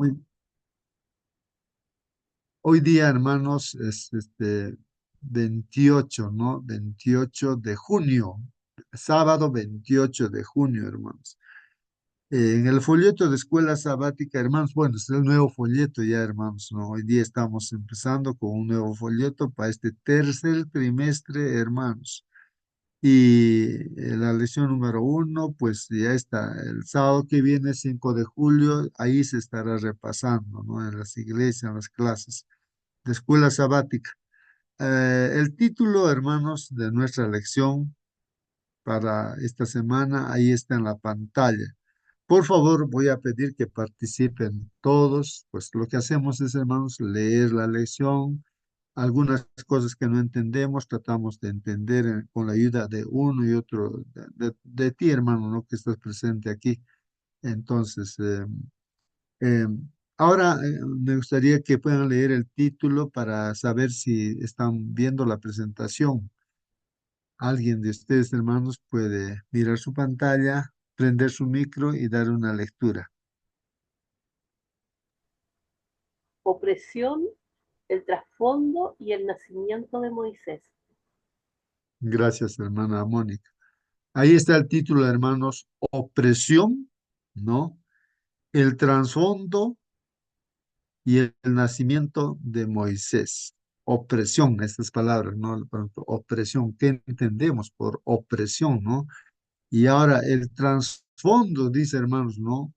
Muy, hoy día, hermanos, es 28, ¿no? 28 de junio, sábado 28 de junio, hermanos. En el folleto de escuela sabática, hermanos, bueno, es el nuevo folleto ya, hermanos, ¿no? Hoy día estamos empezando con un nuevo folleto para este tercer trimestre, hermanos. Y la lección número uno, pues ya está, el sábado que viene, 5 de julio, ahí se estará repasando, ¿no? En las iglesias, en las clases de escuela sabática. El título, hermanos, de nuestra lección para esta semana, ahí está en la pantalla. Por favor, voy a pedir que participen todos, pues lo que hacemos es, hermanos, leer la lección. Algunas cosas que no entendemos, tratamos de entender con la ayuda de uno y otro, de ti, hermano, ¿no? Que estás presente aquí. Entonces, eh, ahora me gustaría que puedan leer el título para saber si están viendo la presentación. Alguien de ustedes, hermanos, puede mirar su pantalla, prender su micro y dar una lectura. Opresión, el trasfondo y el nacimiento de Moisés. Gracias, hermana Mónica. Ahí está el título, hermanos, opresión, ¿no? El trasfondo y el nacimiento de Moisés. Opresión, estas palabras, ¿no? Por ejemplo, opresión, ¿qué entendemos por opresión, no? Y ahora el trasfondo, dice hermanos, ¿no?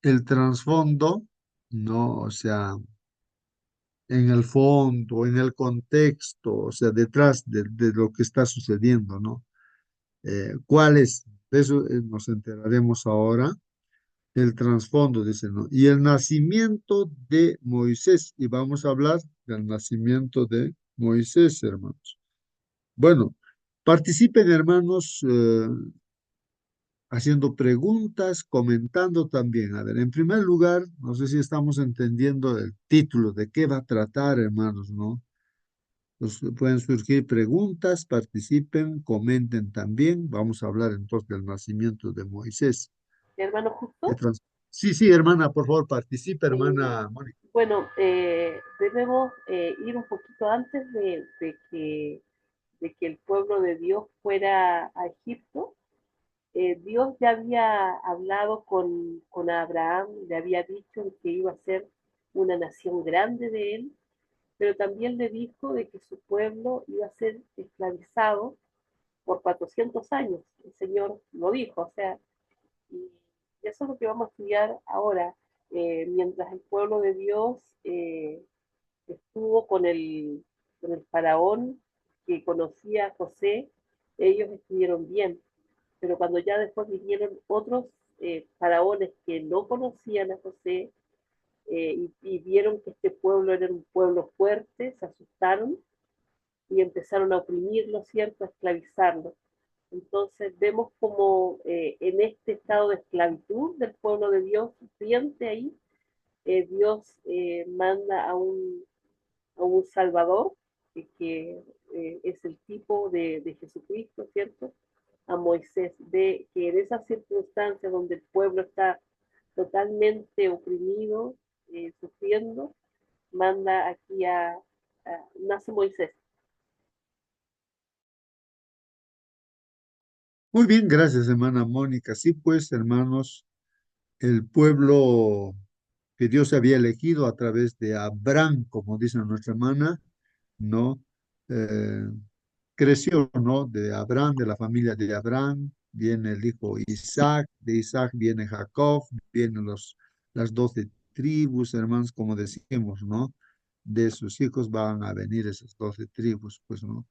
El trasfondo, ¿no? O sea, en el fondo, en el contexto, o sea, detrás de lo que está sucediendo, ¿no? ¿Cuál es? De eso nos enteraremos ahora. El trasfondo, dice, ¿no? Y el nacimiento de Moisés. Y vamos a hablar del nacimiento de Moisés, hermanos. Bueno, participen, hermanos, haciendo preguntas, comentando también. A ver, en primer lugar, no sé si estamos entendiendo el título, de qué va a tratar, hermanos, ¿no? Pues pueden surgir preguntas, participen, comenten también. Vamos a hablar entonces del nacimiento de Moisés. Hermano ¿Qué Justo, Sí, sí, hermana, por favor, participe, eh, hermana Mónica. bueno, debemos ir un poquito antes de que el pueblo de Dios fuera a Egipto. Dios ya había hablado con Abraham, le había dicho que iba a ser una nación grande de él, pero también le dijo de que su pueblo iba a ser esclavizado por 400 años. El Señor lo dijo, o sea, y eso es lo que vamos a estudiar ahora. Mientras el pueblo de Dios estuvo con el faraón que conocía a José, ellos estuvieron bien, pero cuando ya después vinieron otros faraones que no conocían a José y vieron que este pueblo era un pueblo fuerte, se asustaron y empezaron a oprimirlo, ¿cierto? A esclavizarlo. Entonces vemos como en este estado de esclavitud del pueblo de Dios, siguiente ahí, Dios manda a un Salvador, que es el tipo de Jesucristo, ¿cierto? A Moisés, de que en esas circunstancias donde el pueblo está totalmente oprimido, sufriendo, manda aquí nace Moisés. Muy bien, gracias, hermana Mónica. Sí, pues, hermanos, el pueblo que Dios había elegido a través de Abraham, como dice nuestra hermana, ¿no? Eh, creció, ¿no? De Abraham, de la familia de Abraham, viene el hijo Isaac, de Isaac viene Jacob, vienen las 12 tribus, hermanos, como decimos, ¿no? De sus hijos van a venir esas 12 tribus, pues, ¿no?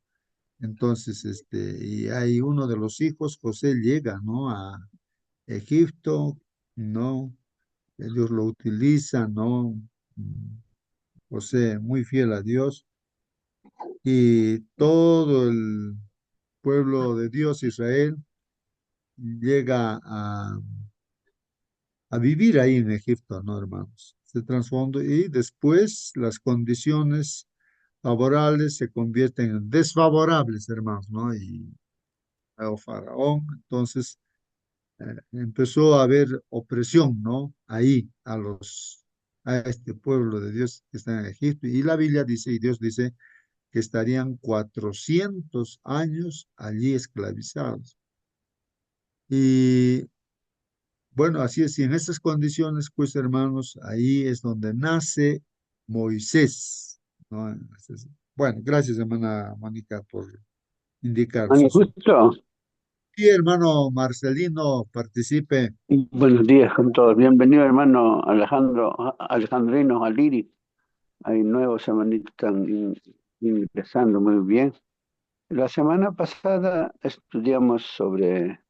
Entonces, y hay uno de los hijos, José, llega, ¿no? A Egipto, ¿no? Dios lo utiliza, ¿no? Mm, José, muy fiel a Dios, y todo el pueblo de Dios, Israel, llega a vivir ahí en Egipto, ¿no, hermanos? Se transforma y después las condiciones favorables se convierten en desfavorables, hermanos, ¿no? Y a Faraón, entonces empezó a haber opresión, ¿no? Ahí, a este pueblo de Dios que está en Egipto. Y la Biblia dice, y Dios dice, que estarían 400 años allí esclavizados. Y bueno, así es, y en estas condiciones, pues hermanos, ahí es donde nace Moisés, ¿no? Bueno, gracias, hermana Mónica, por indicar. Hermano, justo, Sí, hermano Marcelino, participe. buenos días con todos. Bienvenido, hermano Alejandrino Aliri. Hay nuevos hermanitos que están ingresando muy bien. La semana pasada estudiamos sobre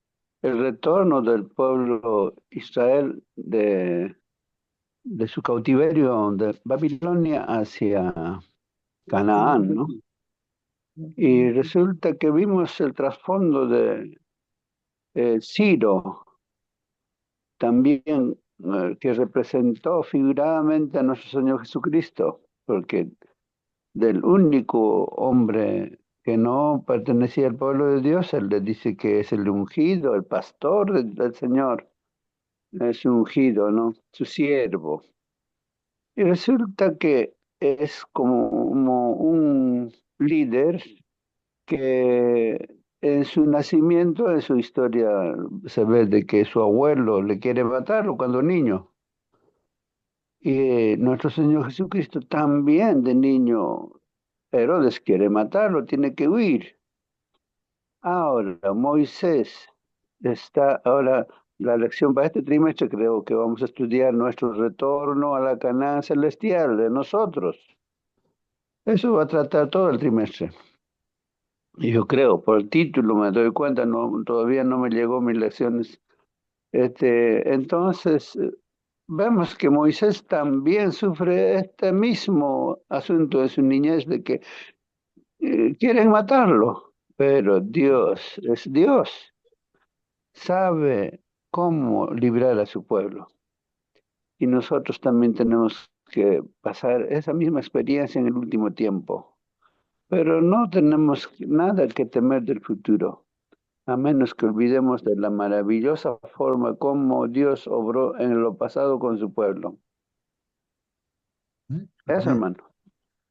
el retorno del pueblo Israel de su cautiverio de Babilonia hacia Canaán, ¿no? Y resulta que vimos el trasfondo de Ciro, también que representó figuradamente a nuestro Señor Jesucristo, porque del único hombre que no pertenecía al pueblo de Dios, él le dice que es el ungido, el pastor del Señor, es ungido, ¿no? Su siervo. Y resulta que es como un líder que en su nacimiento, en su historia, se ve de que su abuelo le quiere matarlo cuando niño. Y nuestro Señor Jesucristo también de niño, Herodes quiere matarlo, tiene que huir. Ahora, Moisés está, ahora la lección para este trimestre creo que vamos a estudiar nuestro retorno a la Canaán celestial de nosotros. Eso va a tratar todo el trimestre. Y yo creo, por el título me doy cuenta, no, todavía no me llegó mis lecciones. Entonces, vemos que Moisés también sufre este mismo asunto de su niñez, de que quieren matarlo, pero Dios es Dios, sabe cómo librar a su pueblo. Y nosotros también tenemos que pasar esa misma experiencia en el último tiempo, pero no tenemos nada que temer del futuro, a menos que olvidemos de la maravillosa forma como Dios obró en lo pasado con su pueblo. ¿Mm? Eso, Amén. hermano.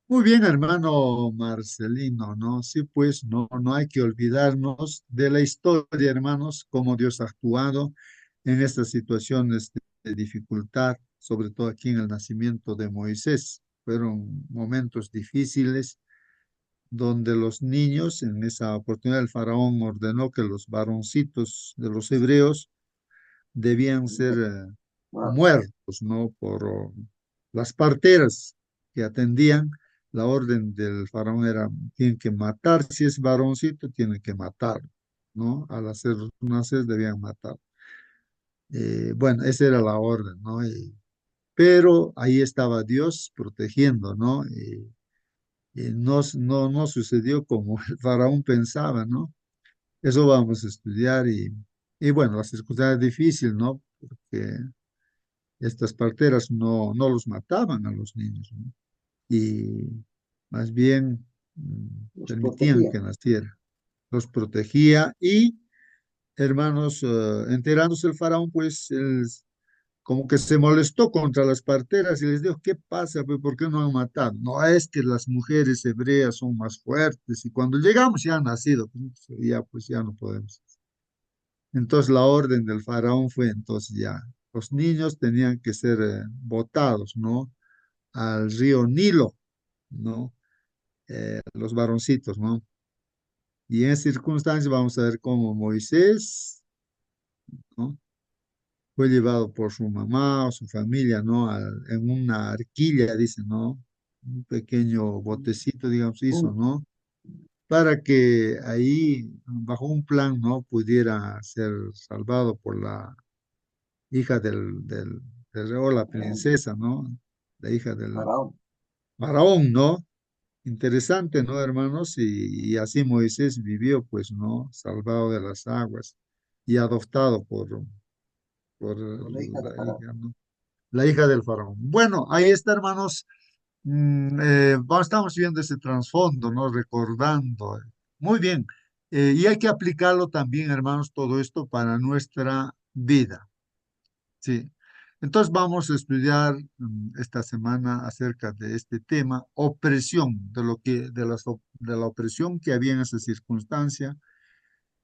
Muy bien, hermano Marcelino, ¿no? Sí, pues no hay que olvidarnos de la historia, hermanos, cómo Dios ha actuado en estas situaciones de dificultad, sobre todo aquí en el nacimiento de Moisés. Fueron momentos difíciles donde los niños, en esa oportunidad el faraón ordenó que los varoncitos de los hebreos debían ser muertos, ¿no? Por las parteras que atendían. La orden del faraón era, tienen que matar, si es varoncito, tienen que matar, ¿no? Al hacer nacer debían matar. Bueno, esa era la orden, ¿no? Pero ahí estaba Dios protegiendo, ¿no? No sucedió como el faraón pensaba, ¿no? Eso vamos a estudiar y bueno, las circunstancias difíciles, ¿no? Porque estas parteras no los mataban a los niños, ¿no? Y más bien Los permitían protegía. que naciera, los protegía y, hermanos, enterándose el faraón, pues él como que se molestó contra las parteras y les dijo, ¿qué pasa? Pues, ¿por qué no han matado? No, es que las mujeres hebreas son más fuertes y cuando llegamos ya han nacido, pues ya no podemos. Entonces la orden del faraón fue entonces ya, los niños tenían que ser botados, ¿no? Al río Nilo, ¿no? Los varoncitos, ¿no? Y en circunstancias vamos a ver cómo Moisés, ¿no? Fue llevado por su mamá o su familia, ¿no? En una arquilla, dice, ¿no? Un pequeño botecito, digamos, hizo, ¿no? Para que ahí, bajo un plan, ¿no? Pudiera ser salvado por la hija del rey, o la princesa, ¿no? La hija del Faraón. faraón, ¿no? Interesante, ¿no, hermanos? Y así Moisés vivió, pues, ¿no? Salvado de las aguas y adoptado por Por la hija de la Faraón. hija, ¿no? La hija del faraón. Bueno, ahí está, hermanos. Estamos viendo ese trasfondo, ¿no? Recordando. Muy bien. Y hay que aplicarlo también, hermanos, todo esto para nuestra vida. Sí. Entonces vamos a estudiar esta semana acerca de este tema, opresión, de la opresión que había en esa circunstancia.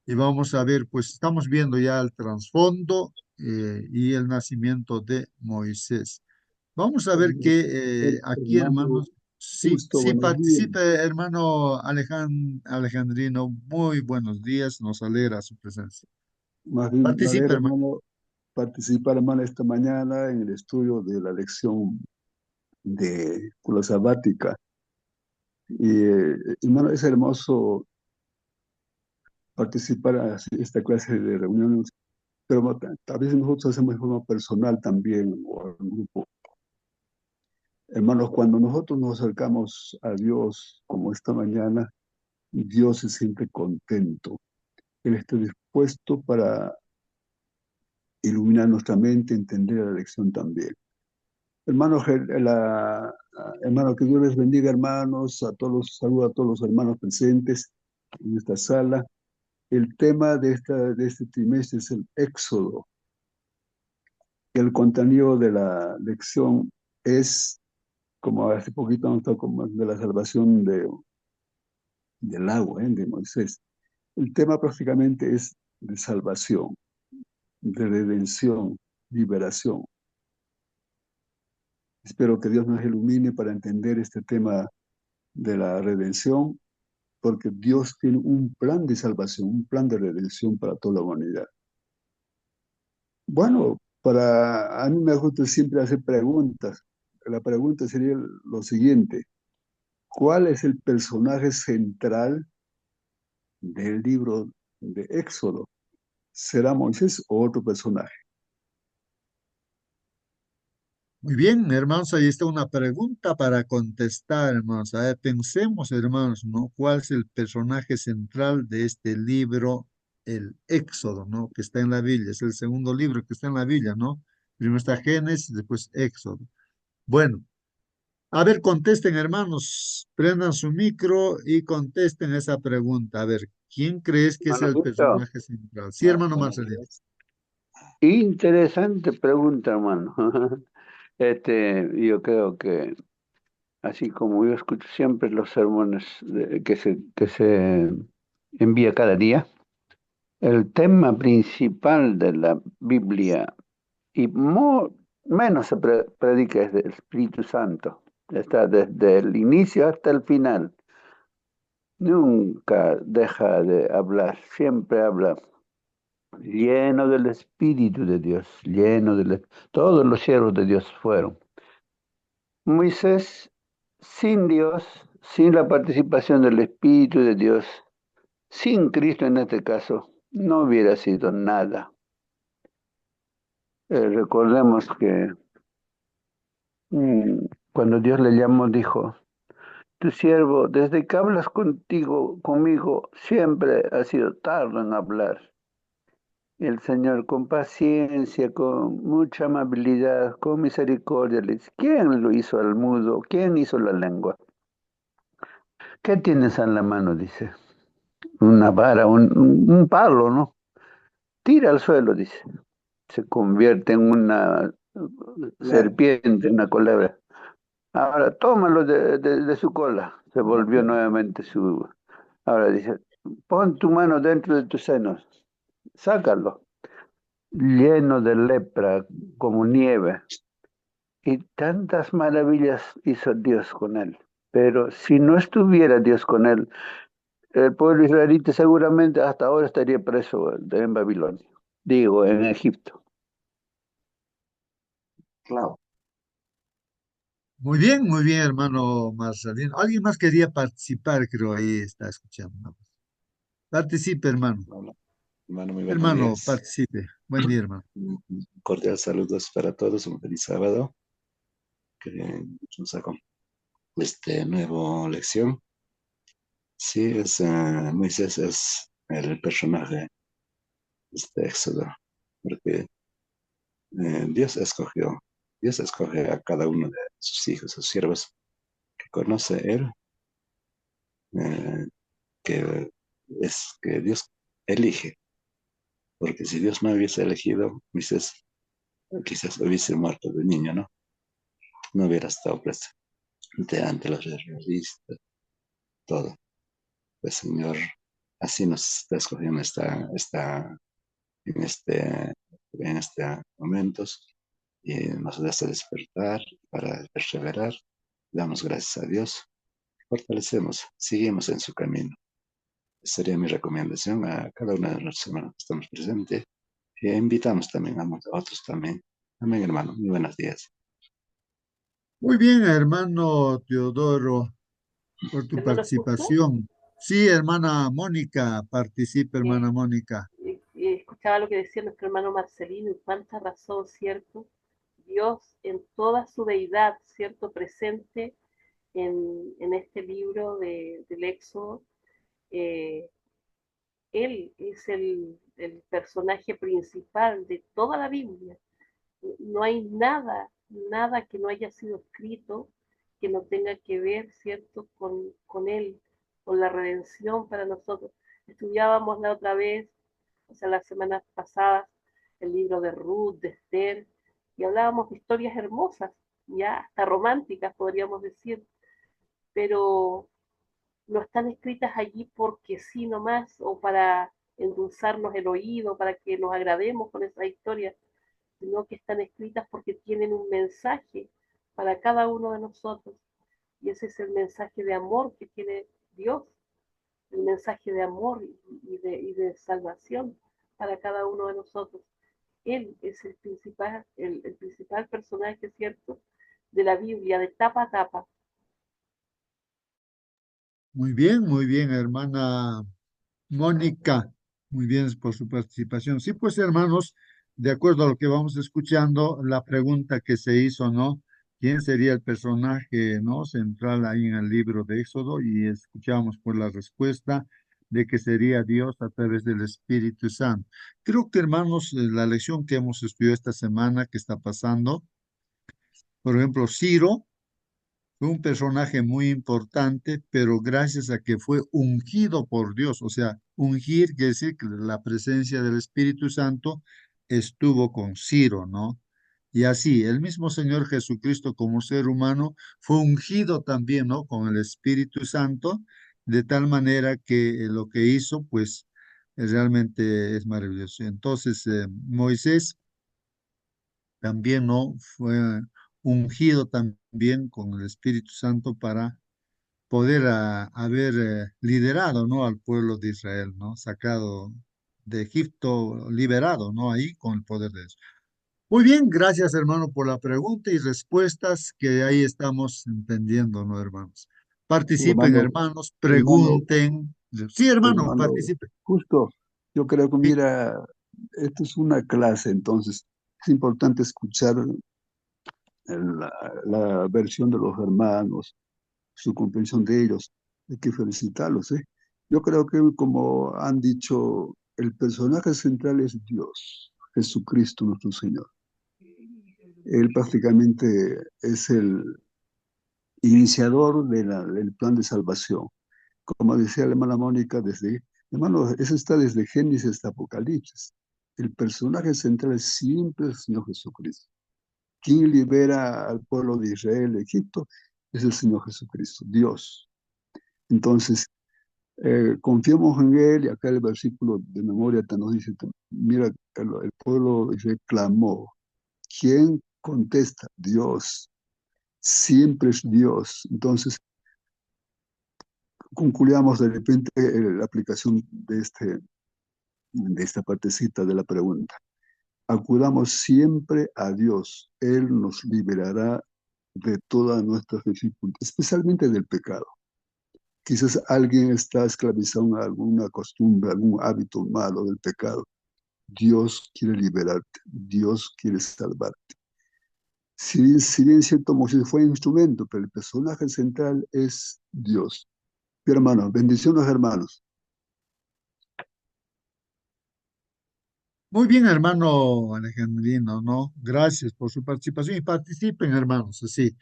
Y vamos a ver, pues estamos viendo ya el trasfondo y el nacimiento de Moisés. Vamos a ver que aquí, Hermano hermanos, sí, Justo, sí buenos días. participe, hermano Alejandrino. Muy buenos días, nos alegra su presencia. Más bien, me Participe, alegra, hermano. hermano, participar, hermano, esta mañana en el estudio de la lección de la sabática. Y, hermano, es hermoso participar en esta clase de reuniones, pero tal vez nosotros hacemos de forma personal también, o en grupo. Hermanos, cuando nosotros nos acercamos a Dios, como esta mañana, Dios se siente contento. Él está dispuesto para iluminar nuestra mente, entender la lección también. Hermano, hermano, que Dios les bendiga, hermanos, a todos, saludo a todos los hermanos presentes en esta sala. El tema de este trimestre es el Éxodo. El contenido de la lección es, como hace poquito nos tocó, de la salvación del agua, de Moisés. El tema prácticamente es de salvación, de redención, liberación. Espero que Dios nos ilumine para entender este tema de la redención, porque Dios tiene un plan de salvación, un plan de redención para toda la humanidad. Bueno, a mí me gusta siempre hacer preguntas. La pregunta sería lo siguiente: ¿cuál es el personaje central del libro de Éxodo? ¿Será Moisés o otro personaje? Muy bien, hermanos, ahí está una pregunta para contestar, hermanos. A ver, pensemos, hermanos, ¿no? ¿Cuál es el personaje central de este libro, el Éxodo, ¿no? Que está en la Biblia, es el segundo libro que está en la Biblia, ¿no? Primero está Génesis, después Éxodo. Bueno, a ver, contesten, hermanos, prendan su micro y contesten esa pregunta. A ver, ¿quién crees que es Hermano el Víctor, personaje central? Sí, hermano Buenos Marcelino. días. interesante pregunta, hermano. Yo creo que, así como yo escucho siempre los sermones que se envía cada día, el tema principal de la Biblia y menos se predica es del Espíritu Santo. Está desde el inicio hasta el final. Nunca deja de hablar, siempre habla lleno del Espíritu de Dios, todos los siervos de Dios fueron. Moisés, sin Dios, sin la participación del Espíritu de Dios, sin Cristo en este caso, no hubiera sido nada. Recordemos que cuando Dios le llamó, dijo: tu siervo, desde que hablas conmigo, siempre ha sido tardo en hablar. Y el Señor, con paciencia, con mucha amabilidad, con misericordia, le dice: ¿quién lo hizo al mudo? ¿Quién hizo la lengua? ¿Qué tienes en la mano? Dice. Una vara, un palo, ¿no? Tira al suelo, dice. Se convierte en una Claro. serpiente, una culebra. Ahora, tómalo de su cola. Se volvió nuevamente su... Ahora dice: pon tu mano dentro de tus senos. Sácalo. Lleno de lepra, como nieve. Y tantas maravillas hizo Dios con él. Pero si no estuviera Dios con él, el pueblo israelita seguramente hasta ahora estaría preso en Babilonia. Digo, en Egipto. Claro. Muy bien, hermano Marcelino. Alguien más quería participar, creo, ahí está escuchando, ¿no? Participe, hermano. Hola, hermano, muy buenos Hermano, días. participe. Buen día, hermano. Un cordial saludos para todos, un feliz sábado, que nos haga esta nueva lección. Sí, Moisés es el personaje de este Éxodo, porque Dios escoge a cada uno de sus hijos, sus siervos, que conoce él, eh, que Dios elige, porque si Dios no hubiese elegido, Moisés quizás hubiese muerto de niño, ¿no? No hubiera estado presente ante los realistas, todo. El Señor así nos está escogiendo en este momentos y nos hace despertar para perseverar. Damos gracias a Dios, fortalecemos, seguimos en su camino. Esa sería mi recomendación a cada una de los hermanos que estamos presentes. E invitamos también a otros también. Amén, hermano. Muy buenos días. Muy bien, hermano Teodoro, por tu ¿Hermano escucha? participación. Sí, hermana Mónica, participe, Eh, hermana Mónica. Escuchaba lo que decía nuestro hermano Marcelino y cuánta razón, ¿cierto? Dios en toda su deidad, ¿cierto? Presente en este libro del Éxodo. Eh, Él es el personaje principal de toda la Biblia. No hay nada, nada que no haya sido escrito que no tenga que ver, ¿cierto?, con Él, con la redención para nosotros. Estudiábamos la otra vez, o sea, las semanas pasadas, el libro de Ruth, de Esther, y hablábamos de historias hermosas, ya hasta románticas, podríamos decir, pero no están escritas allí porque sí nomás, o para endulzarnos el oído, para que nos agrademos con esa historia, sino que están escritas porque tienen un mensaje para cada uno de nosotros. Y ese es el mensaje de amor que tiene Dios, el mensaje de amor y de salvación para cada uno de nosotros. Él es el principal personaje, ¿cierto?, de la Biblia, de tapa a tapa. Muy bien, hermana Mónica. Muy bien por su participación. Sí, pues, hermanos, de acuerdo a lo que vamos escuchando, la pregunta que se hizo, ¿no? ¿Quién sería el personaje, ¿no?, central ahí en el libro de Éxodo? Y escuchamos por la respuesta de que sería Dios a través del Espíritu Santo. Creo que, hermanos, la lección que hemos estudiado esta semana que está pasando, por ejemplo, Ciro. Fue un personaje muy importante, pero gracias a que fue ungido por Dios, o sea, ungir quiere decir que la presencia del Espíritu Santo estuvo con Ciro, ¿no? Y así, el mismo Señor Jesucristo como ser humano fue ungido también, ¿no?, con el Espíritu Santo, de tal manera que lo que hizo, pues, realmente es maravilloso. Entonces, Moisés también, ¿no?, fue ungido también con el Espíritu Santo para poder haber liderado, ¿no?, al pueblo de Israel, ¿no?, sacado de Egipto, liberado, ¿no?, ahí con el poder de Dios. Muy bien, gracias, hermano, por la pregunta y respuestas que ahí estamos entendiendo, ¿no, hermanos? Participen, Hermano, hermanos, hermano, pregunten. Sí, hermano, hermano, participen. justo, yo creo que Sí, mira, esto es una clase, entonces es importante escuchar la, la versión de los hermanos, su comprensión de ellos, hay que felicitarlos, ¿eh? Yo creo que como han dicho, el personaje central es Dios, Jesucristo nuestro Señor. Él prácticamente es el iniciador del plan de salvación. Como decía la hermana Mónica, hermano, eso está desde Génesis hasta Apocalipsis. El personaje central siempre es el Señor Jesucristo. Quien libera al pueblo de Israel de Egipto es el Señor Jesucristo, Dios. Entonces, confiemos en Él, y acá el versículo de memoria te nos dice, mira, el pueblo de Israel clamó. ¿Quién contesta? Dios. Siempre es Dios. Entonces, concluyamos de repente la aplicación de esta partecita de la pregunta. Acudamos siempre a Dios. Él nos liberará de todas nuestras dificultades, especialmente del pecado. Quizás alguien está esclavizado a alguna costumbre, algún hábito malo del pecado. Dios quiere liberarte, Dios quiere salvarte. Si bien cierto, Moisés fue instrumento, pero el personaje central es Dios. Mi hermano, bendiciones, hermanos. muy bien, hermano Alejandrino, ¿no? Gracias por su participación y participen, hermanos, así.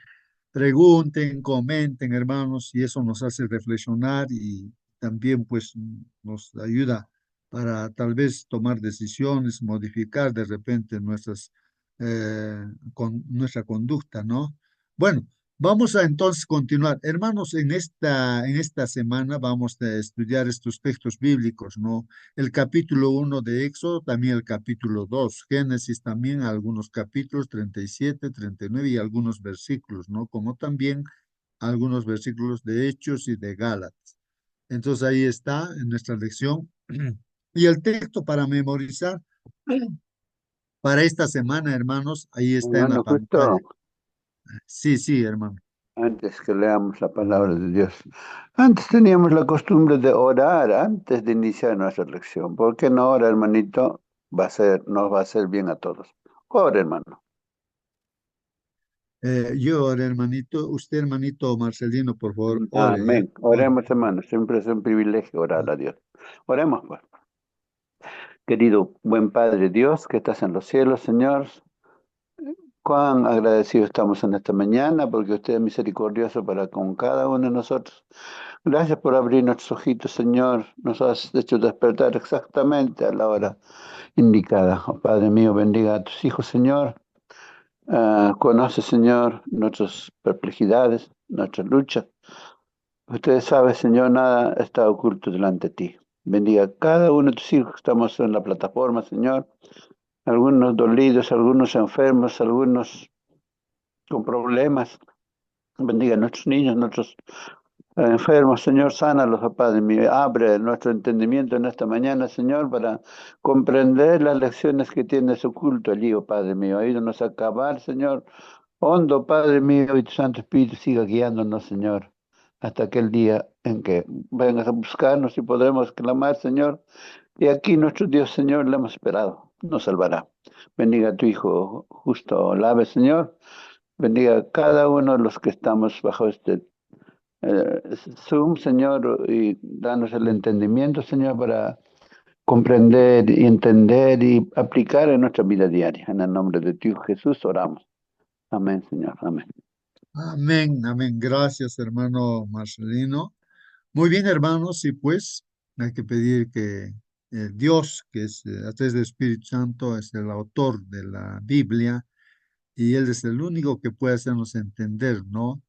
Pregunten, comenten, hermanos, y eso nos hace reflexionar y también pues nos ayuda para tal vez tomar decisiones, modificar de repente nuestras con nuestra conducta, ¿no? Bueno, vamos a entonces continuar. Hermanos, en esta semana vamos a estudiar estos textos bíblicos, ¿no? El capítulo 1 de Éxodo, también el capítulo 2, Génesis también, algunos capítulos, 37, 39 y algunos versículos, ¿no? Como también algunos versículos de Hechos y de Gálatas. Entonces ahí está en nuestra lección. Y el texto para memorizar para esta semana, hermanos, ahí está en la Hermano, pantalla. justo Sí, sí, hermano. antes que leamos la palabra de Dios, antes teníamos la costumbre de orar antes de iniciar nuestra lección. ¿Por qué no ora, hermanito? Nos va a hacer bien a todos. Ora, hermano. Yo ore, hermanito. Usted, hermanito Marcelino, por favor, ore, ¿ya? Amén. Ore. Oremos, hermano. Siempre es un privilegio orar a Dios. Oremos, pues. Querido buen Padre Dios, que estás en los cielos, Señor. Cuán agradecidos estamos en esta mañana porque usted es misericordioso para con cada uno de nosotros. Gracias por abrir nuestros ojitos, Señor. Nos has hecho despertar exactamente a la hora indicada. Oh, Padre mío, bendiga a tus hijos, Señor. Conoce, Señor, nuestras perplejidades, nuestras luchas. Usted sabe, Señor, nada está oculto delante de ti. Bendiga a cada uno de tus hijos que estamos en la plataforma, Señor. Algunos dolidos, algunos enfermos, algunos con problemas. Bendiga a nuestros niños, nuestros enfermos, Señor, sánalos, oh Padre mío. Abre nuestro entendimiento en esta mañana, Señor, para comprender las lecciones que tienes oculto allí, oh Padre mío. Ayúdanos a acabar, Señor. Hondo, Padre mío, y tu Santo Espíritu siga guiándonos, Señor, hasta aquel día en que vengas a buscarnos y podremos clamar, Señor. Y aquí nuestro Dios, Señor, le hemos esperado. Nos salvará. Bendiga a tu Hijo justo, lave, Señor. Bendiga a cada uno de los que estamos bajo este eh, Zoom, Señor, y danos el entendimiento, Señor, para comprender y entender y aplicar en nuestra vida diaria. En el nombre de tu Hijo Jesús oramos. Amén, Señor. Amén. Amén, amén. Gracias, hermano Marcelino. Muy bien, hermanos, y pues hay que pedir que Dios, que es a través del Espíritu Santo, es el autor de la Biblia y Él es el único que puede hacernos entender, ¿no?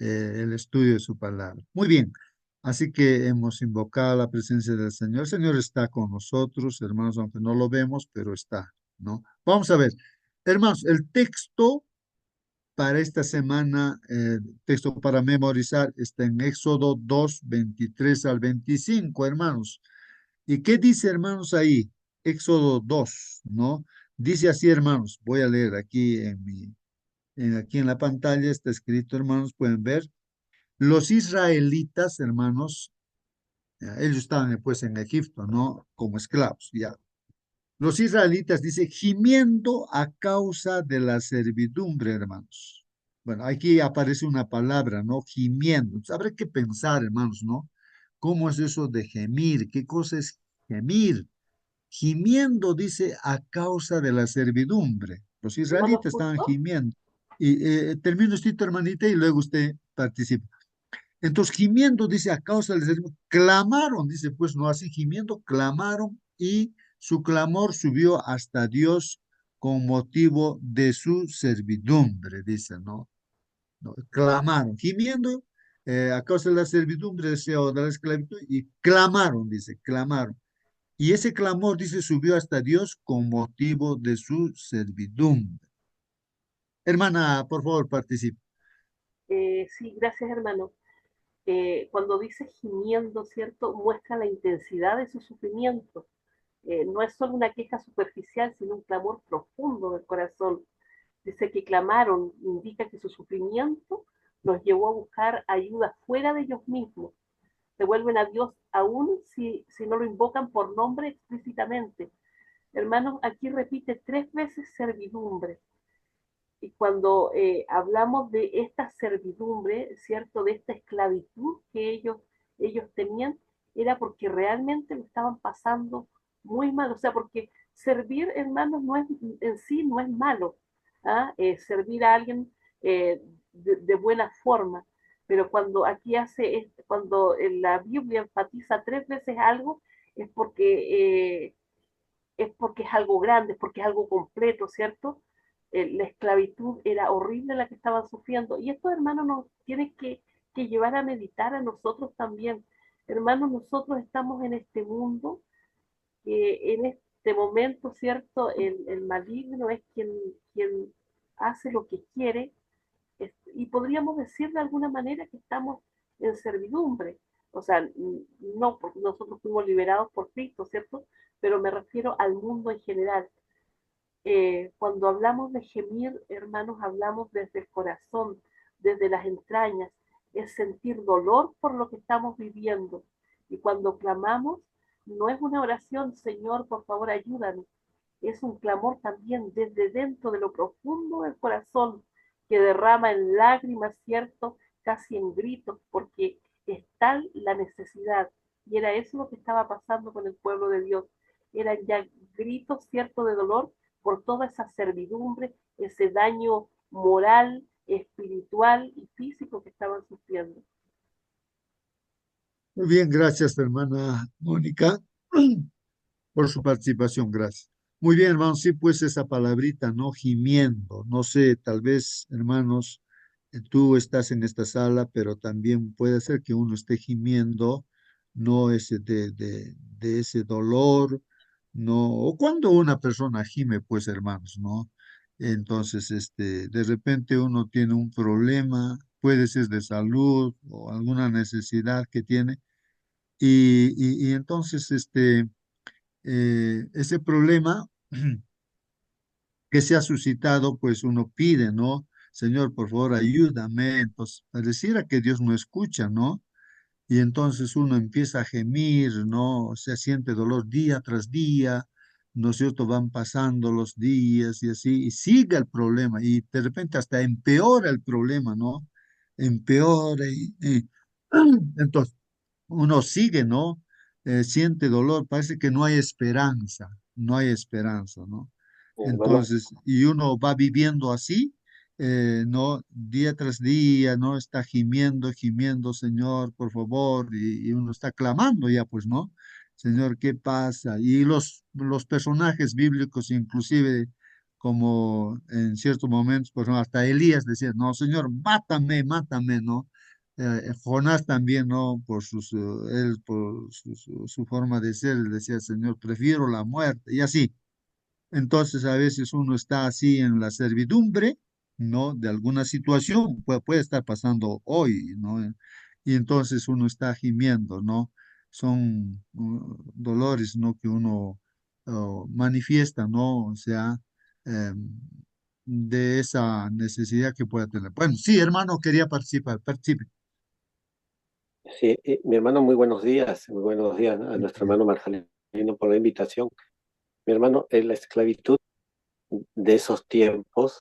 El estudio de su palabra. Muy bien, así que hemos invocado la presencia del Señor. El Señor está con nosotros, hermanos, aunque no lo vemos, pero está, ¿no? Vamos a ver, hermanos, el texto para esta semana, texto para memorizar, está en Éxodo 2 23 al 25, hermanos. ¿Y qué dice, hermanos, ahí? Éxodo 2, ¿no? Dice así, hermanos, voy a leer aquí aquí en la pantalla, está escrito, hermanos, pueden ver. Los israelitas, hermanos, ya, ellos estaban pues en Egipto, ¿no? Como esclavos, ya. Los israelitas, dice, gimiendo a causa de la servidumbre, hermanos. Bueno, aquí aparece una palabra, ¿no? Gimiendo. Entonces, habrá que pensar, hermanos, ¿no? ¿Cómo es eso de gemir? ¿Qué cosa es gemir? Gimiendo, dice, a causa de la servidumbre. Los Hermano israelitas estaban justo, gimiendo. Y termino esto, hermanita, y luego usted participa. Entonces, gimiendo, dice, a causa del servidumbre, clamaron, dice, pues no así, gimiendo, clamaron y su clamor subió hasta Dios con motivo de su servidumbre, dice, ¿no? No, clamaron, gimiendo a causa de la servidumbre, deseo de la esclavitud, y clamaron, dice, clamaron. Y ese clamor, dice, subió hasta Dios con motivo de su servidumbre. Hermana, por favor, participe. sí, gracias hermano. Cuando dice gimiendo, ¿cierto? Muestra la intensidad de su sufrimiento. No es solo una queja superficial, sino un clamor profundo del corazón. Dice que clamaron, indica que su sufrimiento los llevó a buscar ayuda fuera de ellos mismos. Se vuelven a Dios aún si no lo invocan por nombre explícitamente. Hermanos, aquí repite 3 veces servidumbre. Y cuando hablamos de esta servidumbre, ¿cierto? De esta esclavitud que ellos tenían, era porque realmente lo estaban pasando muy mal. O sea, porque servir, hermanos, no es, en sí no es malo. ¿Ah? Servir a alguien de buena forma. Pero cuando aquí cuando la Biblia enfatiza 3 veces algo, es porque, es porque es algo grande, es porque es algo completo, ¿cierto? La esclavitud era horrible la que estaban sufriendo. Y esto, hermanos, nos tiene que llevar a meditar a nosotros también. Hermanos, nosotros estamos en este mundo, en este momento, ¿cierto? El maligno es quien hace lo que quiere, y podríamos decir de alguna manera que estamos en servidumbre. O sea, no, porque nosotros fuimos liberados por Cristo, ¿cierto? Pero me refiero al mundo en general. Cuando hablamos de gemir, hermanos, hablamos desde el corazón, desde las entrañas, es sentir dolor por lo que estamos viviendo. Y cuando clamamos, no es una oración, Señor, por favor, ayúdanos. Es un clamor también desde dentro de lo profundo del corazón, que derrama en lágrimas, ¿cierto? Casi en gritos, porque es tal la necesidad. Y era eso lo que estaba pasando con el pueblo de Dios. Eran ya gritos, ¿cierto?, de dolor por toda esa servidumbre, ese daño moral, espiritual y físico que estaban sufriendo. Muy bien, gracias, hermana Mónica, por su participación, gracias. Muy bien, hermanos, sí, pues esa palabrita, ¿no? Gimiendo, no sé, tal vez, hermanos, tú estás en esta sala, pero también puede ser que uno esté gimiendo, no ese de ese dolor, no, o cuando una persona gime, pues, hermanos, ¿no? Entonces, de repente uno tiene un problema, puede ser de salud o alguna necesidad que tiene, y entonces, ese problema que se ha suscitado, pues uno pide, ¿no? Señor, por favor, ayúdame. Entonces, pareciera que Dios no escucha, ¿no? Y entonces uno empieza a gemir, ¿no? Se siente dolor día tras día, ¿no es cierto? Van pasando los días y así, y sigue el problema, y de repente hasta empeora el problema, ¿no? Empeora entonces uno sigue, ¿no? Siente dolor, parece que no hay esperanza, no hay esperanza, ¿no? Hermano, Entonces, y uno va viviendo así, ¿no? Día tras día, ¿no? Está gimiendo, gimiendo, Señor, por favor, y uno está clamando ya, pues, ¿no? Señor, ¿qué pasa? Y los personajes bíblicos, inclusive, como en ciertos momentos, por ejemplo, hasta Elías decía, no, Señor, mátame, mátame, ¿no? Jonás también, ¿no? Él, por su forma de ser, él decía, Señor, prefiero la muerte, y así. Entonces, a veces uno está así en la servidumbre, ¿no? De alguna situación, puede estar pasando hoy, ¿no? Y entonces uno está gimiendo, ¿no? Son dolores, ¿no? Que uno manifiesta, ¿no? O sea, em, de esa necesidad que pueda tener. Bueno, sí, hermano, quería participar, participe. sí, mi hermano, muy buenos días a nuestro hermano Marcelino por la invitación. Mi hermano, la esclavitud de esos tiempos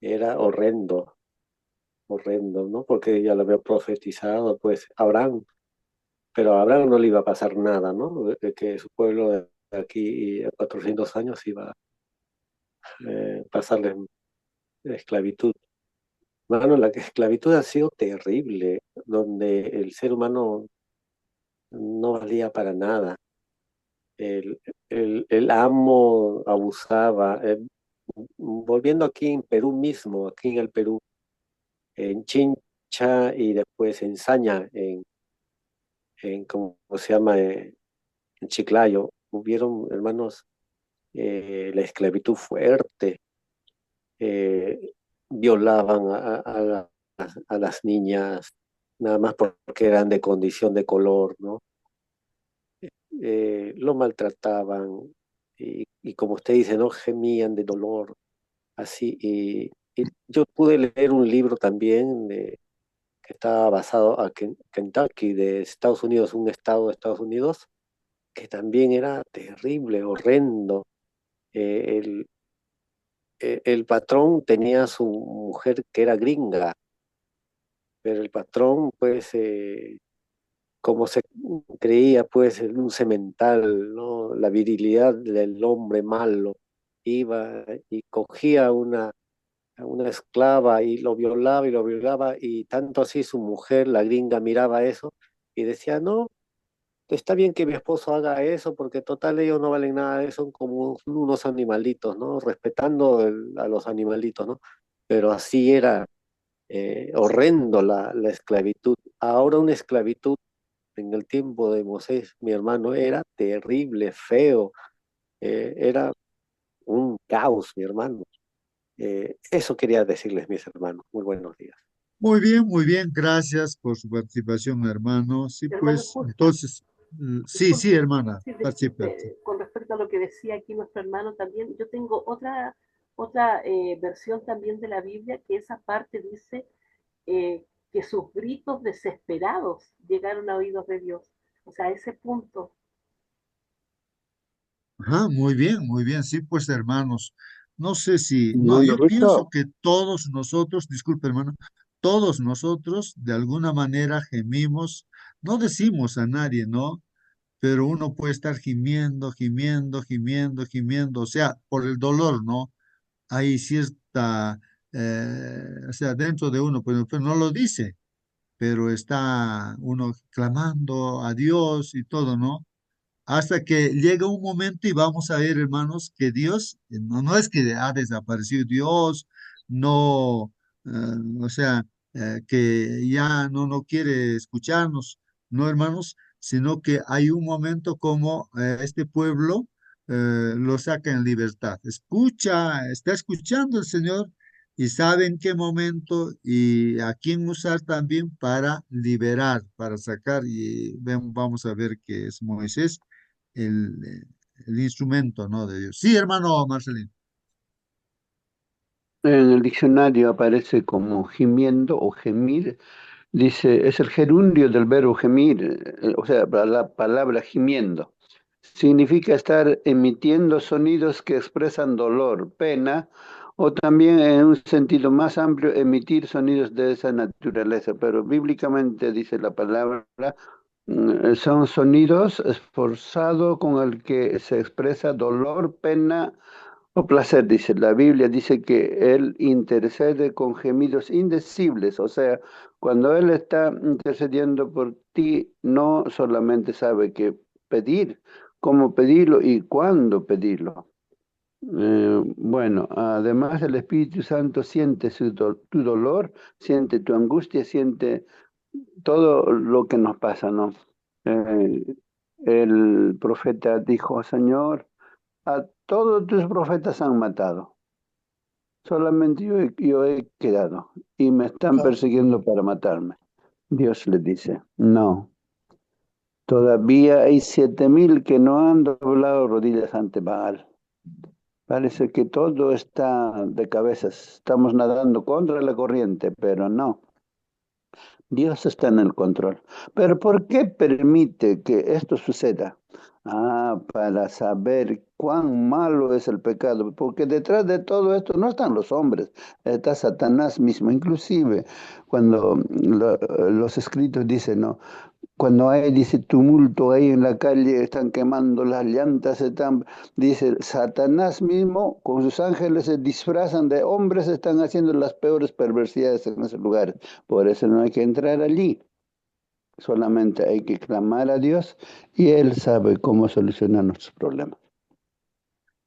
era horrendo, horrendo, ¿no? Porque ya lo había profetizado, pues, Abraham, pero a Abraham no le iba a pasar nada, ¿no? De que su pueblo de aquí a 400 años iba a pasarle esclavitud. Hermano, la esclavitud ha sido terrible, donde el ser humano no valía para nada. El, el amo abusaba. Volviendo aquí en Perú mismo, aquí en el Perú, en Chincha y después en Saña, ¿cómo se llama? En Chiclayo, hubieron, hermanos, la esclavitud fuerte, eh, violaban a las niñas, nada más porque eran de condición de color, ¿no? Lo maltrataban y como usted dice, ¿no? Gemían de dolor, así. Y yo pude leer un libro también que estaba basado a Kentucky, de Estados Unidos, un estado de Estados Unidos, que también era terrible, horrendo. Eh, el, el patrón tenía su mujer que era gringa, pero el patrón, pues, como se creía, pues, en un semental, ¿no? La virilidad del hombre malo, iba y cogía a una esclava y lo violaba, y tanto así su mujer, la gringa, miraba eso y decía, no, está bien que mi esposo haga eso porque total ellos no valen nada, son como unos animalitos, ¿no? Respetando a los animalitos, ¿no? Pero así era horrendo la esclavitud. Ahora una esclavitud en el tiempo de Moisés, mi hermano, era terrible, feo, era un caos, mi hermano. Eso quería decirles, mis hermanos. Muy buenos días. Muy bien, gracias por su participación, hermano. Sí, Hermano, pues, justo, entonces, sí, sí, disculpe, hermana, sí, participe. disculpe, con respecto a lo que decía aquí nuestro hermano también, yo tengo otra versión también de la Biblia, que esa parte dice eh, que sus gritos desesperados llegaron a oídos de Dios. O sea, a ese punto. Ajá, muy bien, sí, pues, hermanos. No sé si, no, Hermano yo pienso Russo, que todos nosotros, disculpe, hermano, todos nosotros de alguna manera gemimos, no decimos a nadie, ¿no? Pero uno puede estar gimiendo, gimiendo, gimiendo, gimiendo, o sea, por el dolor, ¿no? Hay cierta, o sea, dentro de uno, pero no lo dice, pero está uno clamando a Dios y todo, ¿no? Hasta que llega un momento y vamos a ver, hermanos, que Dios, no es que ha desaparecido Dios, no, o sea, que ya no quiere escucharnos, no, hermanos, sino que hay un momento como este pueblo lo saca en libertad. Escucha, está escuchando el Señor y sabe en qué momento y a quién usar también para liberar, para sacar, y vamos a ver que es Moisés el instrumento, ¿no? De Dios. Sí, hermano Marcelino. en el diccionario aparece como gimiendo o gemir. Dice, es el gerundio del verbo gemir, o sea, la palabra gimiendo. Significa estar emitiendo sonidos que expresan dolor, pena, o también en un sentido más amplio, emitir sonidos de esa naturaleza. Pero bíblicamente dice la palabra, son sonidos esforzados con el que se expresa dolor, pena o placer, dice. La Biblia dice que Él intercede con gemidos indecibles, o sea, cuando Él está intercediendo por ti, no solamente sabe qué pedir, cómo pedirlo y cuándo pedirlo. Bueno, además el Espíritu Santo siente tu dolor, siente tu angustia, siente todo lo que nos pasa, ¿no? Eh, el profeta dijo, Señor, a todos tus profetas han matado. Solamente yo he quedado y me están persiguiendo para matarme. Dios le dice, no, todavía hay 7,000 que no han doblado rodillas ante Baal. Parece que todo está de cabezas. Estamos nadando contra la corriente, pero no. Dios está en el control. Pero ¿por qué permite que esto suceda? Para saber cuán malo es el pecado, porque detrás de todo esto no están los hombres, está Satanás mismo. Inclusive cuando los escritos dicen, ¿no? Cuando hay, dice, tumulto ahí en la calle, están quemando las llantas, dice, Satanás mismo con sus ángeles se disfrazan de hombres, están haciendo las peores perversidades en ese lugar. Por eso no hay que entrar allí, solamente hay que clamar a Dios y Él sabe cómo solucionar nuestros problemas.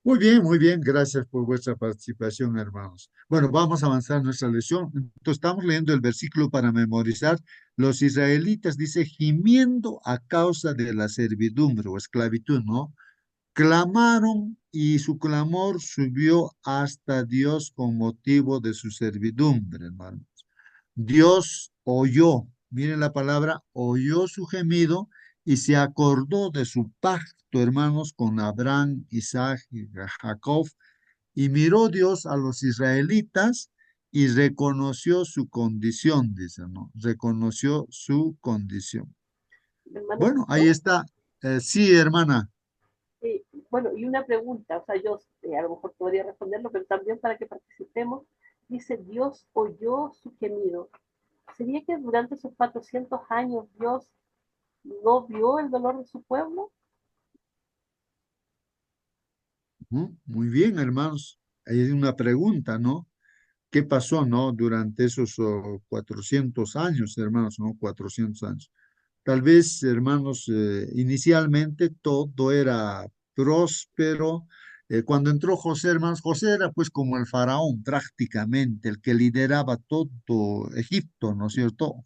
Muy bien, gracias por vuestra participación, hermanos. Bueno, vamos a avanzar en nuestra lección. Entonces, estamos leyendo el versículo para memorizar. Los israelitas, dice, gimiendo a causa de la servidumbre o esclavitud, ¿no? Clamaron y su clamor subió hasta Dios con motivo de su servidumbre, hermanos. Dios oyó, miren la palabra, oyó su gemido y se acordó de su pacto, hermanos, con Abraham, Isaac y Jacob. Y miró Dios a los israelitas y reconoció su condición, dice, ¿no? Reconoció su condición. Hermano Bueno, ahí justo. está. Sí, hermana. Bueno, y una pregunta, o sea, yo a lo mejor podría responderlo, pero también para que participemos, dice, Dios oyó su gemido. ¿Sería que durante esos 400 años Dios no vio el dolor de su pueblo? Muy bien, hermanos. Ahí hay una pregunta, ¿no? ¿Qué pasó, no? Durante esos 400 años, hermanos, ¿no? 400 años. tal vez, hermanos, inicialmente todo era próspero. Cuando entró José, hermanos, José era pues como el faraón prácticamente, el que lideraba todo Egipto, ¿no es cierto?